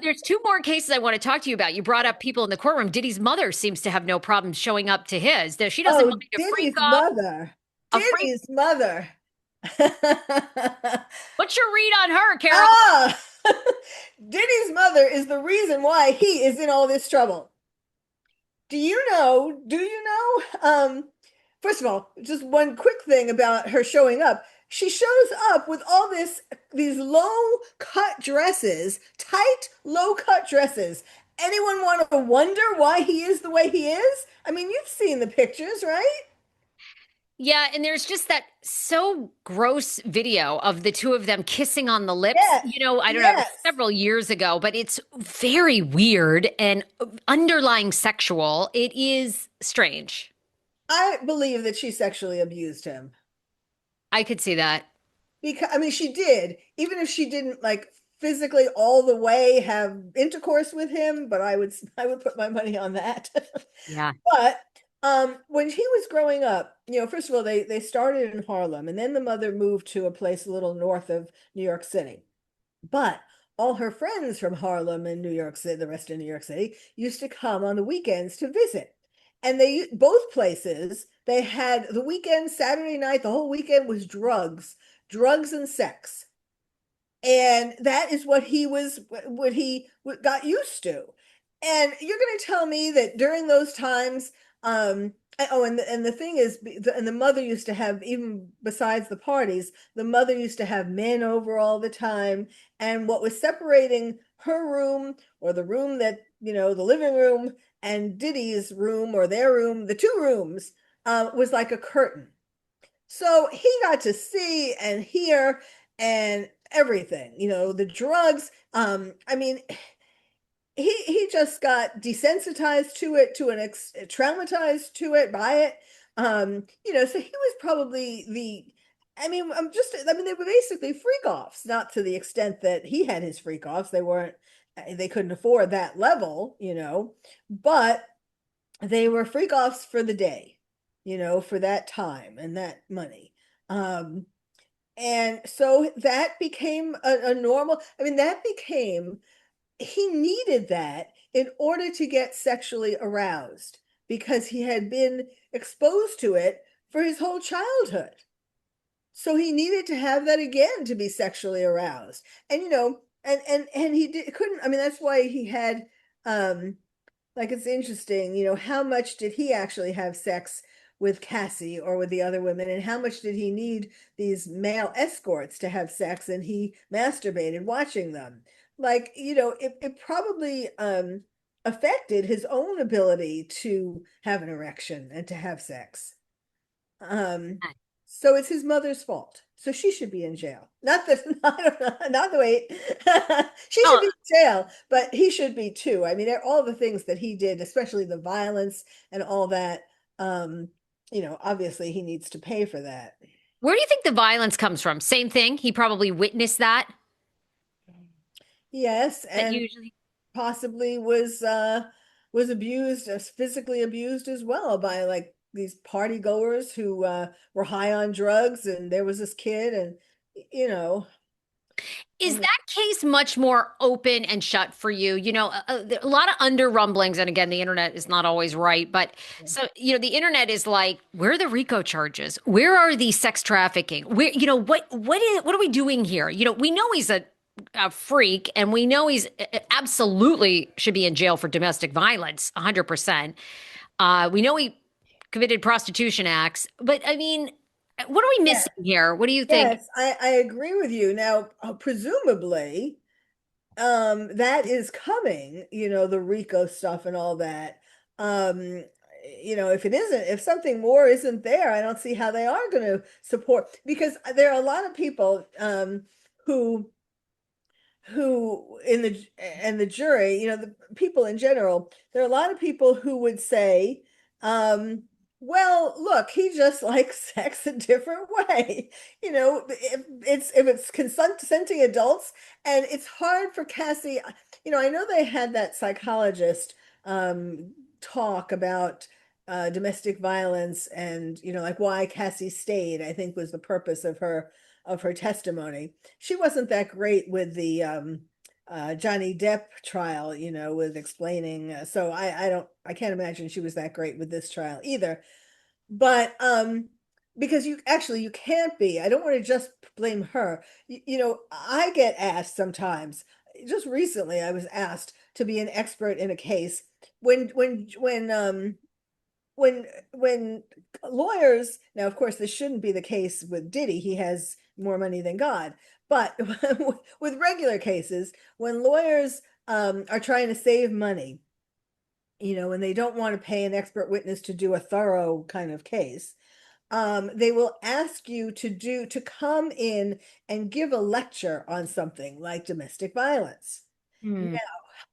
There's two more cases I want to talk to you about. You brought up people in the courtroom. Diddy's mother seems to have no problem showing up to his. She doesn't Oh, mind a freak Diddy's off. mother. A freak. Diddy's mother. What's your read on her, Carol? Ah, Diddy's mother is the reason why he is in all this trouble. Do you know? First of all, just one quick thing about her showing up. She shows up with all these low cut dresses, tight, low cut dresses. Anyone want to wonder why he is the way he is? I mean, you've seen the pictures, right? Yeah, and there's just that so gross video of the two of them kissing on the lips. Yes, I don't know, it was yes. several years ago, but it's very weird and underlying sexual. It is strange. I believe that she sexually abused him. I could see that. Because I mean, she did, even if she didn't like physically all the way have intercourse with him, but I would put my money on that. Yeah. But when he was growing up, first of all, they started in Harlem, and then the mother moved to a place a little north of New York City. But all her friends from Harlem and New York City, the rest of New York City, used to come on the weekends to visit. And they both places, they had the weekend, Saturday night, the whole weekend was drugs and sex. And that is what he got used to. And you're going to tell me that during those times, oh, and the thing is, and the mother used to have, even besides the parties, the mother used to have men over all the time. And what was separating her room, or the room that, the living room, and Diddy's room or their room, the two rooms, was like a curtain. So he got to see and hear and everything, the drugs. I mean, he just got desensitized to it, traumatized to it by it. So he was probably I mean, they were basically freak offs, not to the extent that he had his freak offs. They couldn't afford that level, but they were freak offs for the day, for that time and that money. Um, and so that became a normal, I mean, he needed that in order to get sexually aroused because he had been exposed to it for his whole childhood. So he needed to have that again to be sexually aroused. And and couldn't, I mean, that's why he had like, it's interesting, how much did he actually have sex with Cassie or with the other women, and how much did he need these male escorts to have sex, and he masturbated watching them? Like, it probably affected his own ability to have an erection and to have sex. Um, so it's his mother's fault. So she should be in jail. Not the not the way she should Oh, be in jail, but he should be too. I mean, all the things that he did, especially the violence and all that, obviously he needs to pay for that. where do you think the violence comes from? Same thing. He probably witnessed that. Yes, That and usually. possibly was abused, physically abused as well, by like these party goers who were high on drugs, and there was this kid, and you know Is um, that case much more open and shut for you? A lot of under rumblings, and again, the internet is not always right, but so, the internet is like, where are the RICO charges? Where are the sex trafficking? What are we doing here? We know he's a freak, and we know he's absolutely should be in jail for domestic violence, 100%. We know he committed prostitution acts, but I mean, what are we yes, missing here? What do you think? yes, I agree with you. Now, presumably, that is coming, the RICO stuff and all that. Um, if it isn't, if something more isn't there, I don't see how they are going to support, because there are a lot of people who in the jury, the people in general, there are a lot of people who would say, um, Well, look, he just likes sex a different way. If it's consenting adults, and it's hard for Cassie. I know they had that psychologist um talk about domestic violence, and like why Cassie stayed, I think was the purpose of her testimony. She wasn't that great with the Johnny Depp trial, with explaining. So I can't imagine she was that great with this trial either. But because you can't be. I don't want to just blame her. I get asked sometimes. Just recently, I was asked to be an expert in a case when when when um when when lawyers, now of course this shouldn't be the case with Diddy, he has more money than God, but with regular cases, when lawyers are trying to save money, and they don't want to pay an expert witness to do a thorough kind of case, they will ask you to come in and give a lecture on something like domestic violence. Hmm.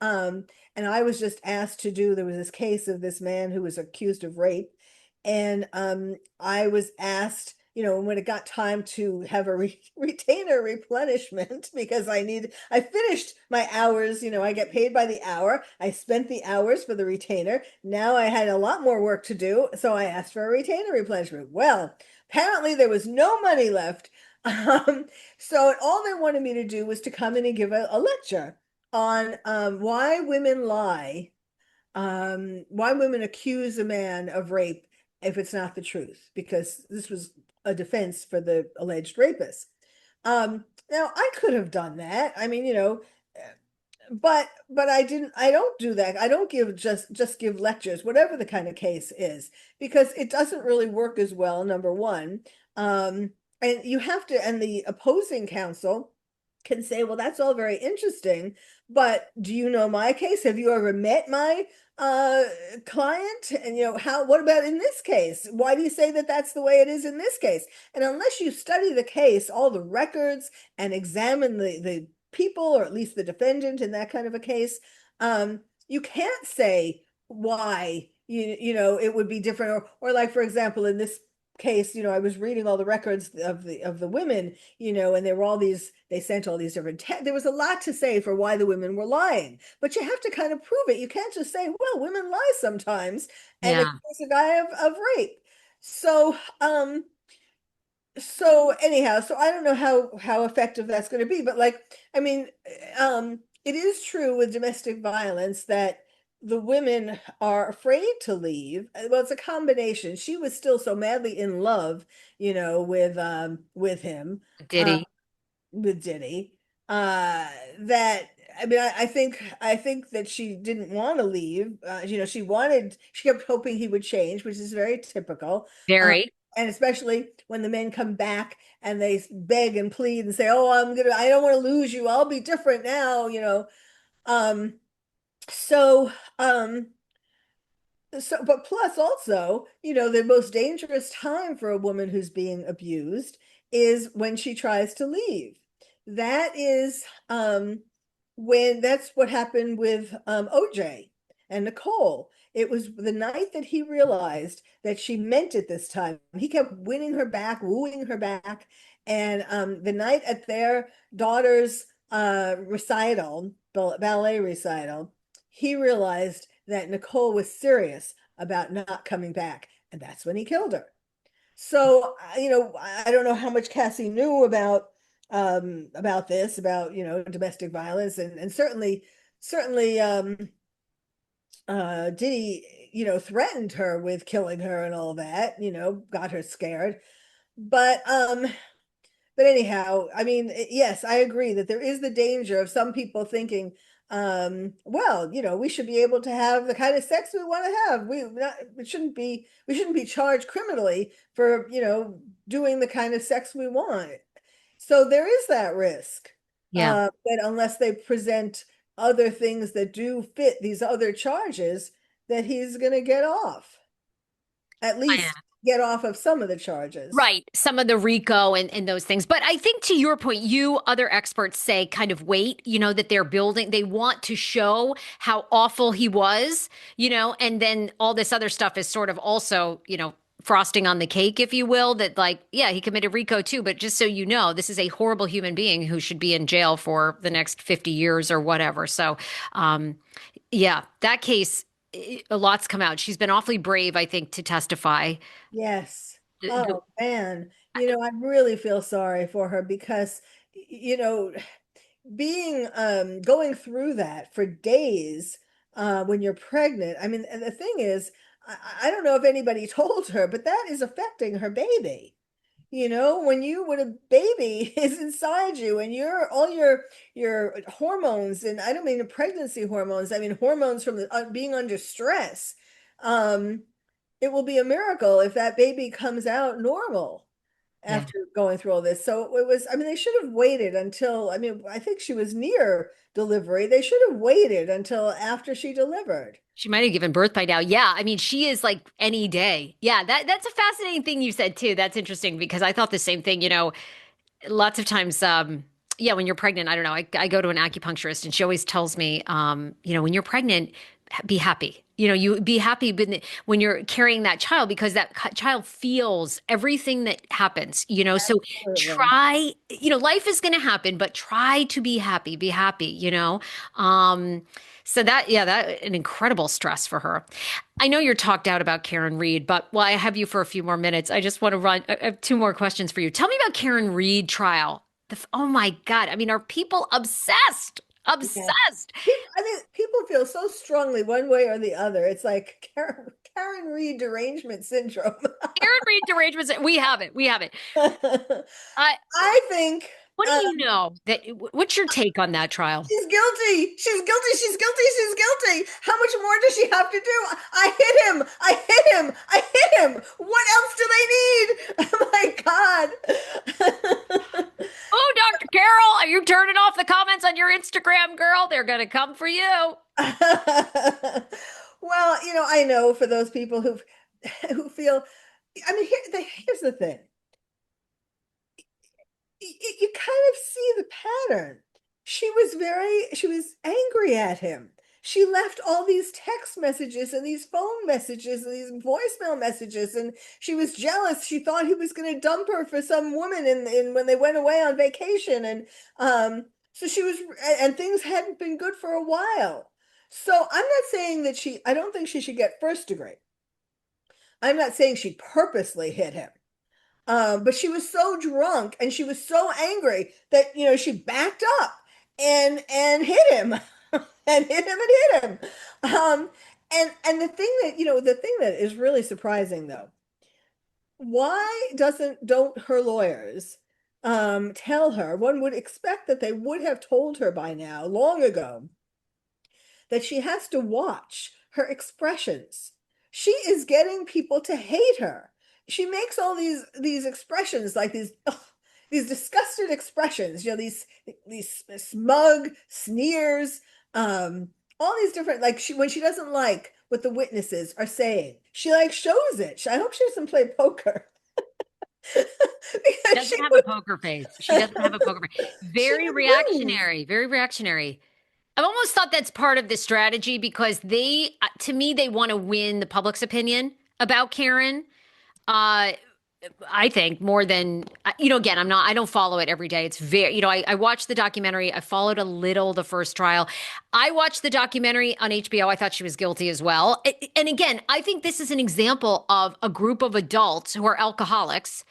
Um, and I was just asked to do, there was this case of this man who was accused of rape. And I was asked, when it got time to have a retainer replenishment, because I finished my hours, I get paid by the hour. I spent the hours for the retainer. Now I had a lot more work to do. So I asked for a retainer replenishment. Well, apparently there was no money left. Um, so all they wanted me to do was to come in and give a lecture on why women accuse a man of rape if it's not the truth, because this was a defense for the alleged rapist. Now I could have done that. I mean, but I don't do that. I don't just give lectures, whatever the kind of case is, because it doesn't really work as well, number one. And you have to, and the opposing counsel can say, well, that's all very interesting, but do you know my case? Have you ever met my uh client? And what about in this case? Why do you say that that's the way it is in this case? And unless you study the case, all the records, and examine the people, or at least the defendant in that kind of a case, you can't say why it would be different, or like, for example, in this case, I was reading all the records of the women, and there were they sent all these different there was a lot to say for why the women were lying, but you have to kind of prove it. You can't just say, well, women lie sometimes and Yeah. accuse a guy of rape. So anyhow, so I don't know how effective that's going to be, but like, I mean, it is true with domestic violence that the women are afraid to leave. Well, it's a combination. She was still so madly in love, with him, uh, Diddy. with Diddy, that, I mean, I think that she didn't want to leave. She kept hoping he would change, which is very typical. Uh, Very. and especially when the men come back and they beg and plead and say, "Oh, I don't want to lose you. I'll be different now." Um, so, um, but plus also, the most dangerous time for a woman who's being abused is when she tries to leave. That is when that's what happened with OJ and Nicole. It was the night that he realized that she meant it this time. He kept winning her back, wooing her back. And the night at their daughter's recital, ballet recital, he realized that Nicole was serious about not coming back, and that's when he killed her. So, I don't know how much Cassie knew about this, about domestic violence, and certainly Diddy, threatened her with killing her and all that, got her scared. But anyhow, I mean, yes, I agree that there is the danger of some people thinking, well, we should be able to have the kind of sex we want to have. We shouldn't be charged criminally for, doing the kind of sex we want. So there is that risk, Yeah. that unless they present other things that do fit these other charges, that he's going to get off. At least get off of some of the charges. Right. Some of the RICO and those things. But I think to your point, other experts say kind of wait, that they're building, they want to show how awful he was, and then all this other stuff is sort of also, frosting on the cake, if you will, that like, yeah, he committed RICO too, but just so you know, this is a horrible human being who should be in jail for the next 50 years or whatever. So, yeah, that case, a lot's come out. She's been awfully brave, I think, to testify. Yes. The Oh man, I really feel sorry for her because, you know, being going through that for days when you're pregnant. I mean, and the thing is, I don't know if anybody told her, but that is affecting her baby. When a baby is inside you and your hormones, and I don't mean the pregnancy hormones, I mean hormones from being under stress. Um, it will be a miracle if that baby comes out normal Yeah. after going through all this. So it was, I mean, they should have waited until, I mean, I think she was near delivery. They should have waited until after she delivered. She might have given birth by now. Yeah, I mean, she is like any day. Yeah, that's a fascinating thing you said too. That's interesting because I thought the same thing. Lots of times, yeah, when you're pregnant, I don't know. I go to an acupuncturist, and she always tells me, when you're pregnant, be happy. You be happy when you're carrying that child because that child feels everything that happens. So Absolutely. try. Life is going to happen, but try to be happy. Be happy. So that an incredible stress for her. I know you're talked out about Karen Reed, but while I have you for a few more minutes, I just want to I have two more questions for you. Tell me about Karen Reed trial. Oh my God. I mean, are people obsessed? Yeah. Obsessed. I mean, people feel so strongly one way or the other. It's like Karen Reed derangement syndrome. Karen Reed derangements. We have it. We have it. Uh, I think what do uh, you know what's your take on that trial? she's guilty. She's guilty. She's guilty. She's guilty. How much more does she have to do? I hit him. I hit him. I hit him. What else do they need? Oh my God. Oh, Dr. Carol, are you turning off the comments on your Instagram, girl? They're going to come for you. Well, I know for those people who feel, I mean, here's the thing. You kind of see the pattern. She was angry at him. She left all these text messages and these phone messages and these voicemail messages, and she was jealous. She thought he was going to dump her for some woman in when they went away on vacation, and so she was, and things hadn't been good for a while. So I'm not saying that I don't think she should get first degree. I'm not saying she purposely hit him. But she was so drunk and she was so angry that she backed up and hit him and hit him and hit him. And the thing that is really surprising though, why don't her lawyers tell her? One would expect that they would have told her by now, long ago, that she has to watch her expressions. She is getting people to hate her. She makes all these expressions like these disgusted expressions, these smug sneers, all these different, like when she doesn't like what the witnesses are saying, she like shows it. I hope she doesn't play poker. She Because doesn't have a poker face. She doesn't have a poker face. she Very would lose. reactionary. Very reactionary. I've almost thought that's part of the strategy because to me, they want to win the public's opinion about Karen. Uh, I think more than, again, I don't follow it every day. It's very, I watched the documentary. I followed a little the first trial. I watched the documentary on HBO. I thought she was guilty as well. And again, I think this is an example of a group of adults who are alcoholics,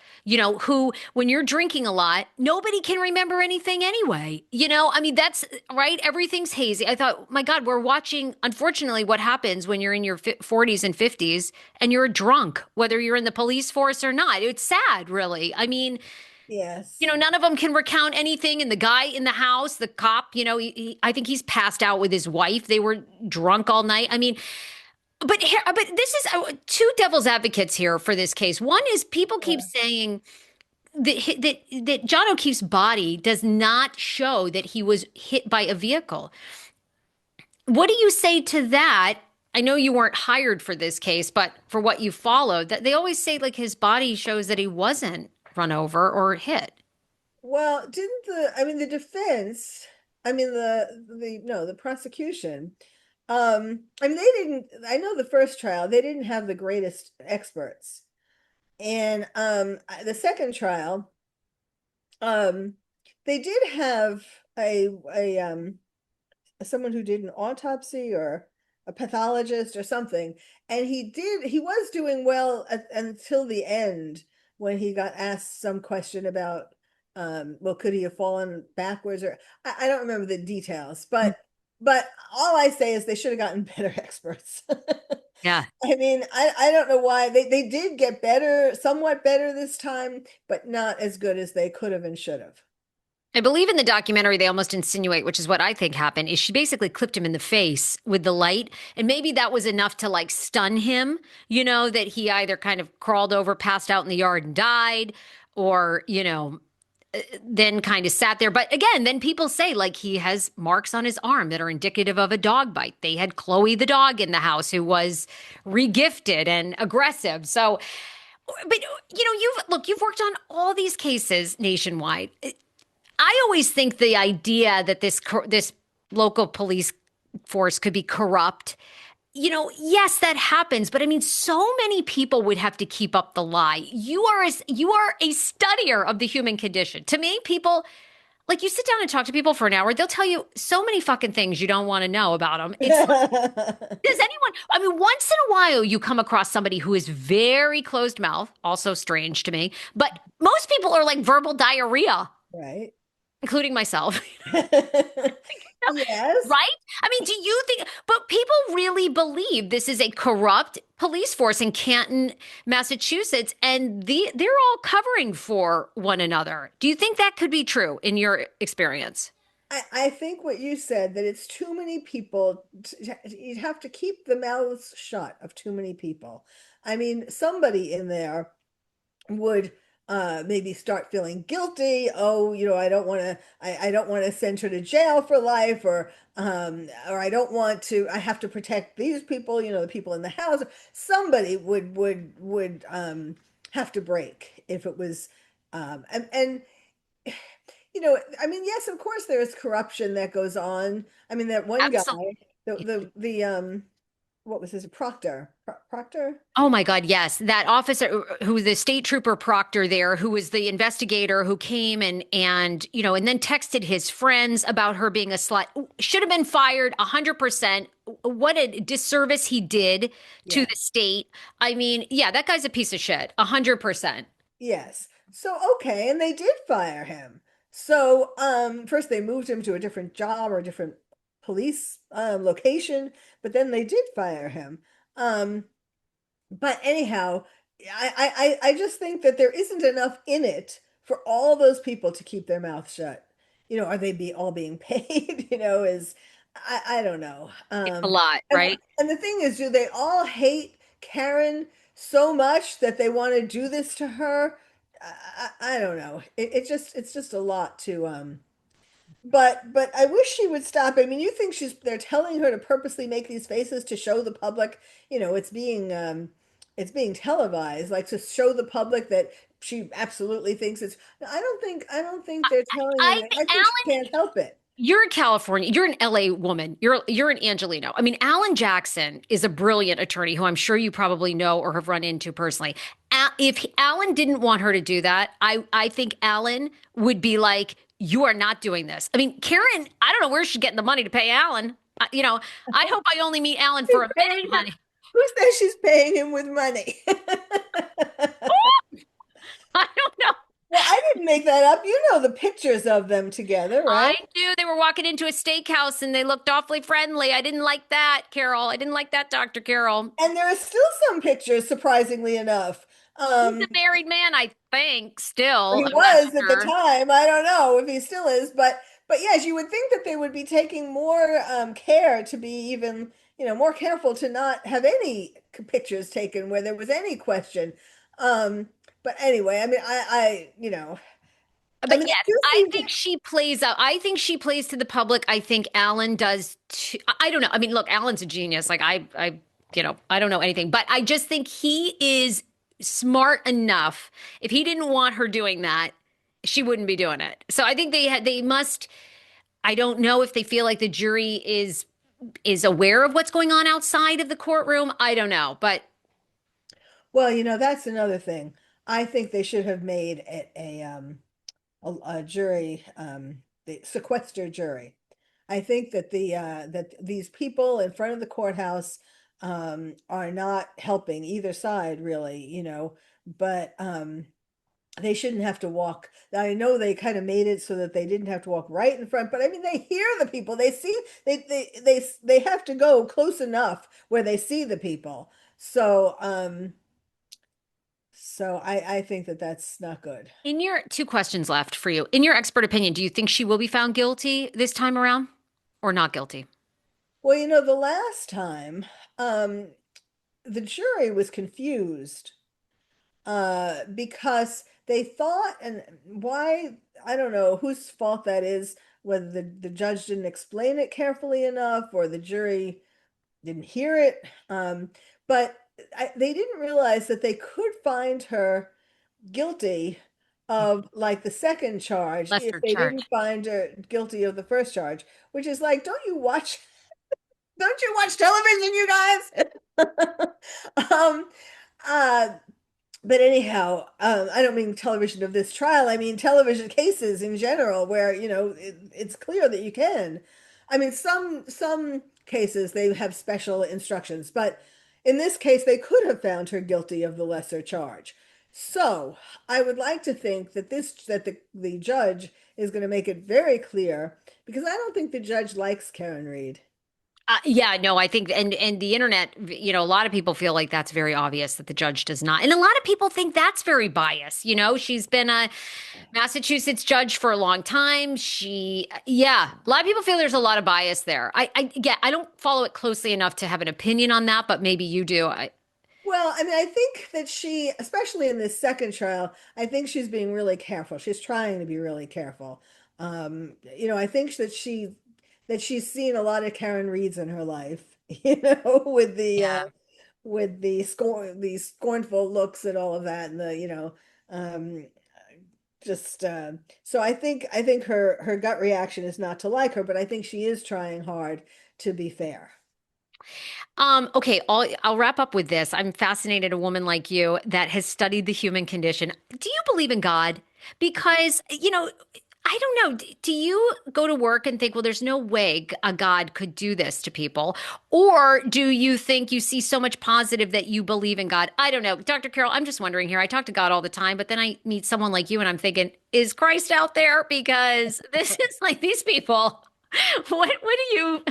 who, when you're drinking a lot, nobody can remember anything anyway. I mean, that's right. Everything's hazy. I thought, my God, we're watching, unfortunately, what happens when you're in your 40s and 50s and you're drunk, whether you're in the police force or not. It's sad, really. I mean, Yes. none of them can recount anything. And the guy in the house, the cop, I think he's passed out with his wife. They were drunk all night. I mean, but this is two devil's advocates here for this case. One is people keep Yeah. saying that John O'Keefe's body does not show that he was hit by a vehicle. What do you say to that? I know you weren't hired for this case, but for what you followed, that they always say like his body shows that he wasn't run over or hit. Well, didn't I mean, the defense, I mean, no, the prosecution, I mean, they didn't, I know the first trial, they didn't have the greatest experts. And the second trial, um, they did have someone who did an autopsy or a pathologist or something, and he was doing well until the end when he got asked some question about well, could he have fallen backwards, or I don't remember the details, but all I say is they should have gotten better experts. Yeah. I mean, I don't know why they did get better, somewhat better this time, but not as good as they could have and should have. I believe in the documentary, they almost insinuate, which is what I think happened, is she basically clipped him in the face with the light. And maybe that was enough to like stun him, that he either kind of crawled over, passed out in the yard and died, or, then kind of sat there. But again, then people say like he has marks on his arm that are indicative of a dog bite. They had Chloe the dog in the house who was regifted and aggressive. So, but you've worked on all these cases nationwide. I always think the idea that this local police force could be corrupt, yes, that happens, but I mean, so many people would have to keep up the lie. You are a studier of the human condition. To me, people like you sit down and talk to people for an hour, they'll tell you so many fucking things you don't want to know about them. It's like, does anyone, I mean, once in a while you come across somebody who is very closed mouth, also strange to me, but most people are like verbal diarrhea, Right. including myself. Yes. Right? I mean, do you think, but people really believe this is a corrupt police force in Canton, Massachusetts, and they're all covering for one another. Do you think that could be true in your experience? I think what you said, that it's too many people, you'd have to keep the mouths shut of too many people. I mean, somebody in there would maybe start feeling guilty. Oh, I don't want to, I don't want to send her to jail for life, or I don't want to, I have to protect these people, the people in the house. Somebody would have to break if it was and I mean, yes, of course there is corruption that goes on. I mean, that one guy, Absolutely. the what was his Proctor? Proctor? Oh my God, yes. That officer who the state trooper Proctor there, who was the investigator who came and then texted his friends about her being a slut, should have been fired 100%. What a disservice he did to Yeah. the state. I mean, yeah, that guy's a piece of shit, 100%. Yes. So okay, and they did fire him. So first they moved him to a different job or a different police location, but then they did fire him. Um but anyhow, I just think that there isn't enough in it for all those people to keep their mouth shut. Are they all being paid? Is I don't know. It's a lot, right? And the thing is, do they all hate Karen so much that they want to do this to her? I don't know. It's just a lot to but I wish she would stop. I mean, you think they're telling her to purposely make these faces to show the public, it's being televised, like to show the public that she absolutely thinks it's I don't think they're telling her I that. think I think she can't help it. you're in California. You're an LA woman. You're an Angelino. I mean, Alan Jackson is a brilliant attorney who I'm sure you probably know or have run into personally. If Alan didn't want her to do that, I think Alan would be like, "You are not doing this." I mean, Karen, I don't know where she's getting the money to pay Alan. I hope I only meet Alan She's for a minute, paying him. honey. Who says she's paying him with money? I don't know. Well, I didn't make that up. You know the pictures of them together, I right? do. They were walking into a steakhouse and they looked awfully friendly. I didn't like that, Carol. I didn't like that, Dr. Carol. And there are still some pictures, surprisingly enough. He's a married man, I think, still. He I'm not was at the sure. time. I don't know if he still is, but yes, you would think that they would be taking more care to be even, more careful to not have any pictures taken where there was any question. Um, but anyway, I mean, I But mean, they yes, do I seem to. think she plays out. I think she plays to the public. I think Alan does too. I don't know. I mean, look, Alan's a genius. Like I don't know anything, but I just think he is smart enough. If he didn't want her doing that, she wouldn't be doing it. So I think they must. I don't know if they feel like the jury is aware of what's going on outside of the courtroom. I don't know, but Well, that's another thing. I think they should have made it a jury, the sequester jury. I think that that these people in front of the courthouse are not helping either side really, but they shouldn't have to walk. I know they kind of made it so that they didn't have to walk right in front, but I mean they hear the people. They see they have to go close enough where they see the people. So I think that that's not good. in your two questions left for you. In your expert opinion, do you think she will be found guilty this time around or not guilty? Well, the last time, um, the jury was confused because they thought, and why, I don't know whose fault that is, whether the judge didn't explain it carefully enough or the jury didn't hear it. But they didn't realize that they could find her guilty of like the second charge if Lesser they didn't charge. find her guilty of the first charge, which is like, don't you watch television, you guys? um, uh, but anyhow, I don't mean television of this trial. I mean television cases in general, where it's clear that you can. I mean, some cases they have special instructions, but in this case, they could have found her guilty of the lesser charge. So I would like to think that the judge is going to make it very clear, because I don't think the judge likes Karen Reed. Yeah, no, I think, and the internet, a lot of people feel like that's very obvious that the judge does not, and a lot of people think that's very biased. She's been a Massachusetts judge for a long time. Yeah, a lot of people feel there's a lot of bias there. Yeah, I don't follow it closely enough to have an opinion on that, but maybe you do. Well, I mean, I think that she, especially in this second trial, I think she's being really careful. She's trying to be really careful. I think that she's seen a lot of Karen Reeds in her life, with Yeah. the scornful looks and all of that, and um, just so I think her gut reaction is not to like her, but I think she is trying hard to be fair. Okay, I'll wrap up with this. I'm fascinated a woman like you that has studied the human condition. Do you believe in God? Because, I don't know. Do you go to work and think, well, there's no way a God could do this to people? Or do you think you see so much positive that you believe in God? I don't know. Dr. Carol, I'm just wondering here. I talk to God all the time, but then I meet someone like you and I'm thinking, is Christ out there? Because this is like these people. What do you,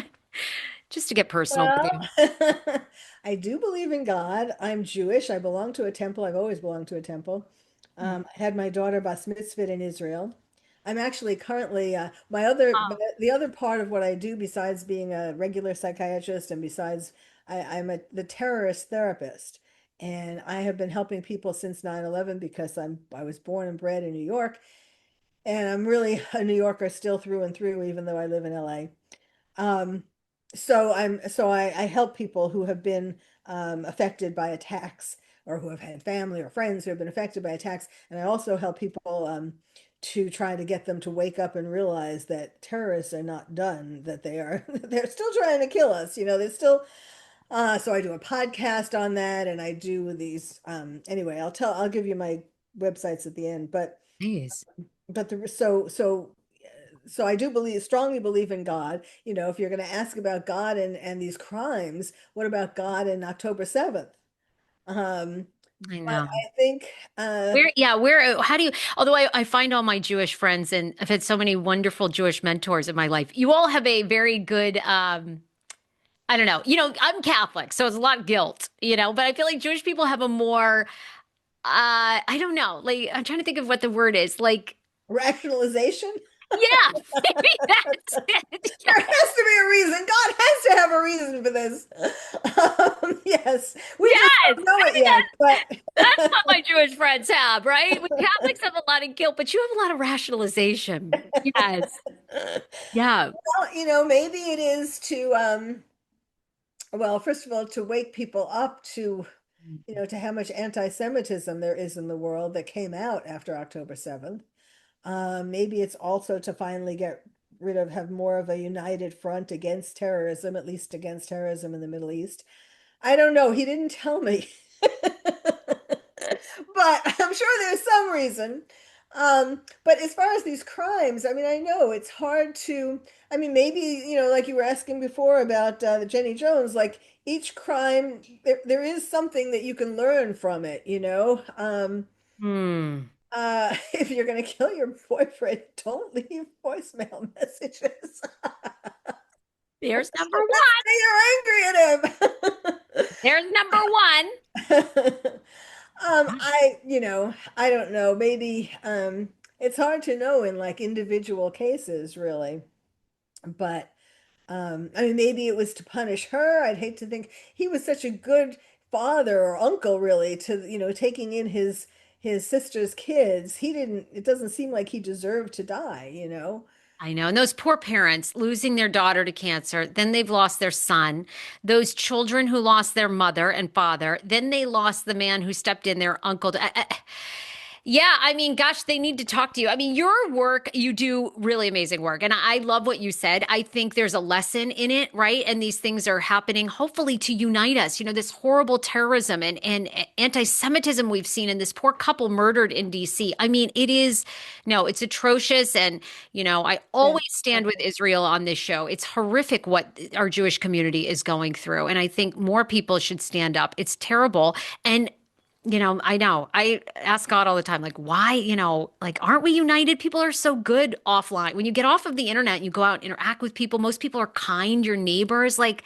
just to get personal with Well, you? I do believe in God. I'm Jewish. I belong to a temple. I've always belonged to a temple. I had my daughter bas mitzvah in Israel. I'm actually currently the other part of what I do besides being a regular psychiatrist and besides I'm the terrorist therapist. And I have been helping people since 9/11 because I was born and bred in New York, and I'm really a New Yorker still through and through, even though I live in LA. Um, so I help people who have been affected by attacks, or who have had family or friends who have been affected by attacks, and I also help people to try to get them to wake up and realize that terrorists are not done, that they're still trying to kill us. They're still. So I do a podcast on that, and I do these. Anyway, I'll give you my websites at the end, Jeez. but the so I do strongly believe in God. If you're going to ask about God and these crimes, what about God and October 7th? Um, I but know. I think, How do you, although I find all my Jewish friends and I've had so many wonderful Jewish mentors in my life, you all have a very good, I don't know, I'm Catholic, so it's a lot of guilt, but I feel like Jewish people have a more, I don't know, like, I'm trying to think of what the word is, like, rationalization. Yeah, maybe that's it. There has to be a reason. God has to have a reason for this. Yes, we just Yes, don't know it maybe yet, that's but what my Jewish friends have, right? We Catholics have a lot of guilt, but you have a lot of rationalization. Yes. Yeah. well, maybe it is to well, first of all, to wake people up to, to how much anti-Semitism there is in the world that came out after October 7th. Maybe it's also to finally get rid of, have more of a united front against terrorism, at least against terrorism in the Middle East. I don't know. He didn't tell me. But I'm sure there's some reason. But as far as these crimes, I mean, I know it's hard to, I mean, maybe, like you were asking before about the Jenny Jones, like each crime, there is something that you can learn from it, Hmm. if you're going to kill your boyfriend, don't leave voicemail messages. There's number Say you're angry at him. There's number one. I don't know. Maybe it's hard to know in like individual cases, really. But I mean, maybe it was to punish her. I'd hate to think he was such a good father or uncle, really, to, taking in his sister's kids. He didn't, it doesn't seem like he deserved to die. I know. And those poor parents losing their daughter to cancer, then they've lost their son. Those children who lost their mother and father, then they lost the man who stepped in, their uncle. Yeah, I mean, gosh, they need to talk to you. I mean, your work, you do really amazing work. And I love what you said. I think there's a lesson in it, right? And these things are happening, hopefully, to unite us. This horrible terrorism and anti-Semitism we've seen, and this poor couple murdered in DC. I mean, it is, no, it's atrocious. And, I Yeah. always stand with Israel on this show. It's horrific what our Jewish community is going through. And I think more people should stand up. It's terrible. And I know. I ask God all the time, like, why, like, aren't we united? People are so good offline. When you get off of the internet and you go out and interact with people, most people are kind, your neighbors. Like,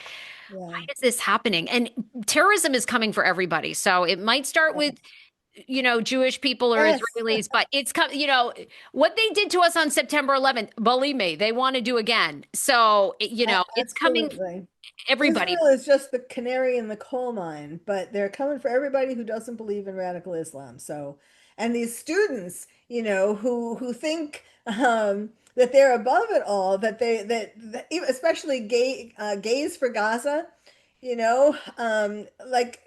why Yeah. is this happening? And terrorism is coming for everybody. So it might start with, Jewish people or Yes. Israelis, but it's coming, what they did to us on September 11th, believe me, they want to do again. So, it's coming Absolutely. everybody. Israel is just the canary in the coal mine, but they're coming for everybody who doesn't believe in radical Islam. So, and these students, who think that they're above it all, that especially gays for Gaza, like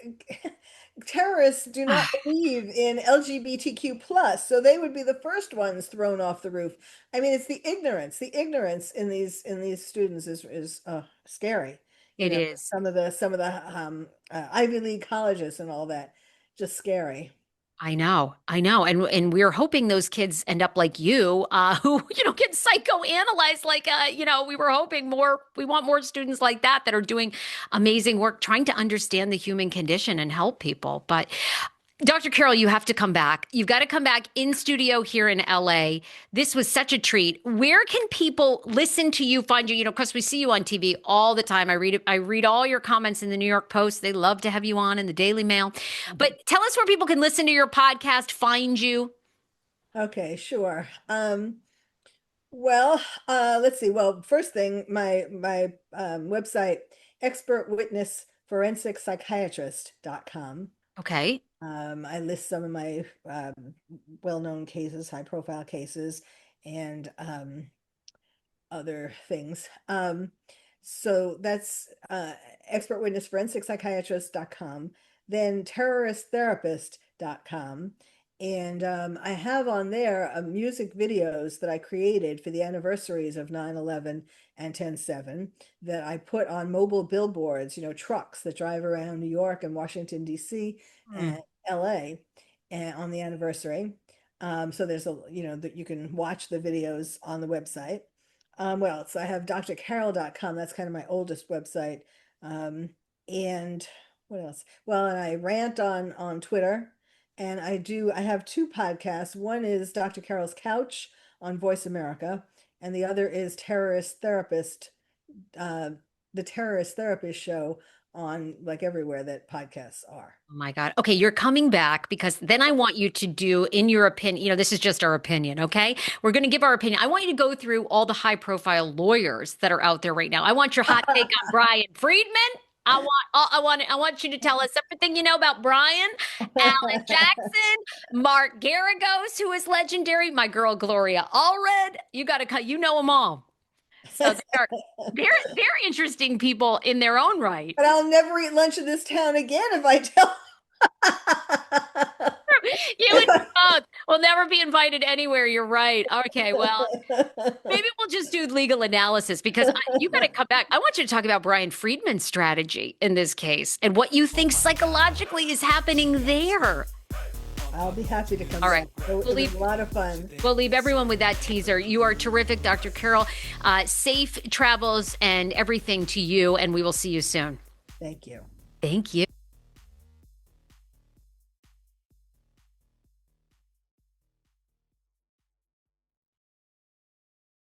terrorists do not believe in LGBTQ plus, so they would be the first ones thrown off the roof. I mean, it's the ignorance in these students is scary. It is. Some of the Ivy League colleges and all that, just scary. I know, and we're hoping those kids end up like you, who get psychoanalyzed. Like, we were hoping more. We want more students like that are doing amazing work, trying to understand the human condition and help people. But Dr. Carole, you have to come back. You've got to come back in studio here in LA. This was such a treat. Where can people listen to you, find you? Because we see you on TV all the time. I read all your comments in the New York Post. They love to have you on in the Daily Mail. But tell us where people can listen to your podcast, find you. Okay, sure. Well, let's see. Well, first thing, my website, expertwitnessforensic psychiatrist.com. Okay. I list some of my well-known cases, high-profile cases, and other things. So that's expert witness forensic psychiatrist.com, then terroristtherapist.com. And I have on there music videos that I created for the anniversaries of 9/11 and 10/7 that I put on mobile billboards, trucks that drive around New York and Washington, D.C. Hmm. and LA and on the anniversary. So there's that you can watch the videos on the website. Well, so I have drcarole.com. That's kind of my oldest website. And what else? Well, and I rant on Twitter, and I have two podcasts. One is Dr. Carol's Couch on Voice America, and the other is uh, the Terrorist Therapist Show on like everywhere that podcasts are. Oh my God. Okay, you're coming back because then I want you to do, in your opinion, this is just our opinion, okay? We're going to give our opinion. I want you to go through all the high profile lawyers that are out there right now. I want your hot take on Brian Friedman. I want you to tell us everything you know about Brian, Alan Jackson, Mark Garagos, who is legendary, my girl Gloria Allred. You got to cut, you know them all. So they're interesting people in their own right. But I'll never eat lunch in this town again if I tell. You and me both. We'll never be invited anywhere. You're right. Okay, well, maybe we'll just do legal analysis because you got to come back. I want you to talk about Brian Friedman's strategy in this case and what you think psychologically is happening there. I'll be happy to come. All right. It was a lot of fun. We'll leave everyone with that teaser. You are terrific, Dr. Carole. Safe travels and everything to you, and we will see you soon. Thank you. Thank you.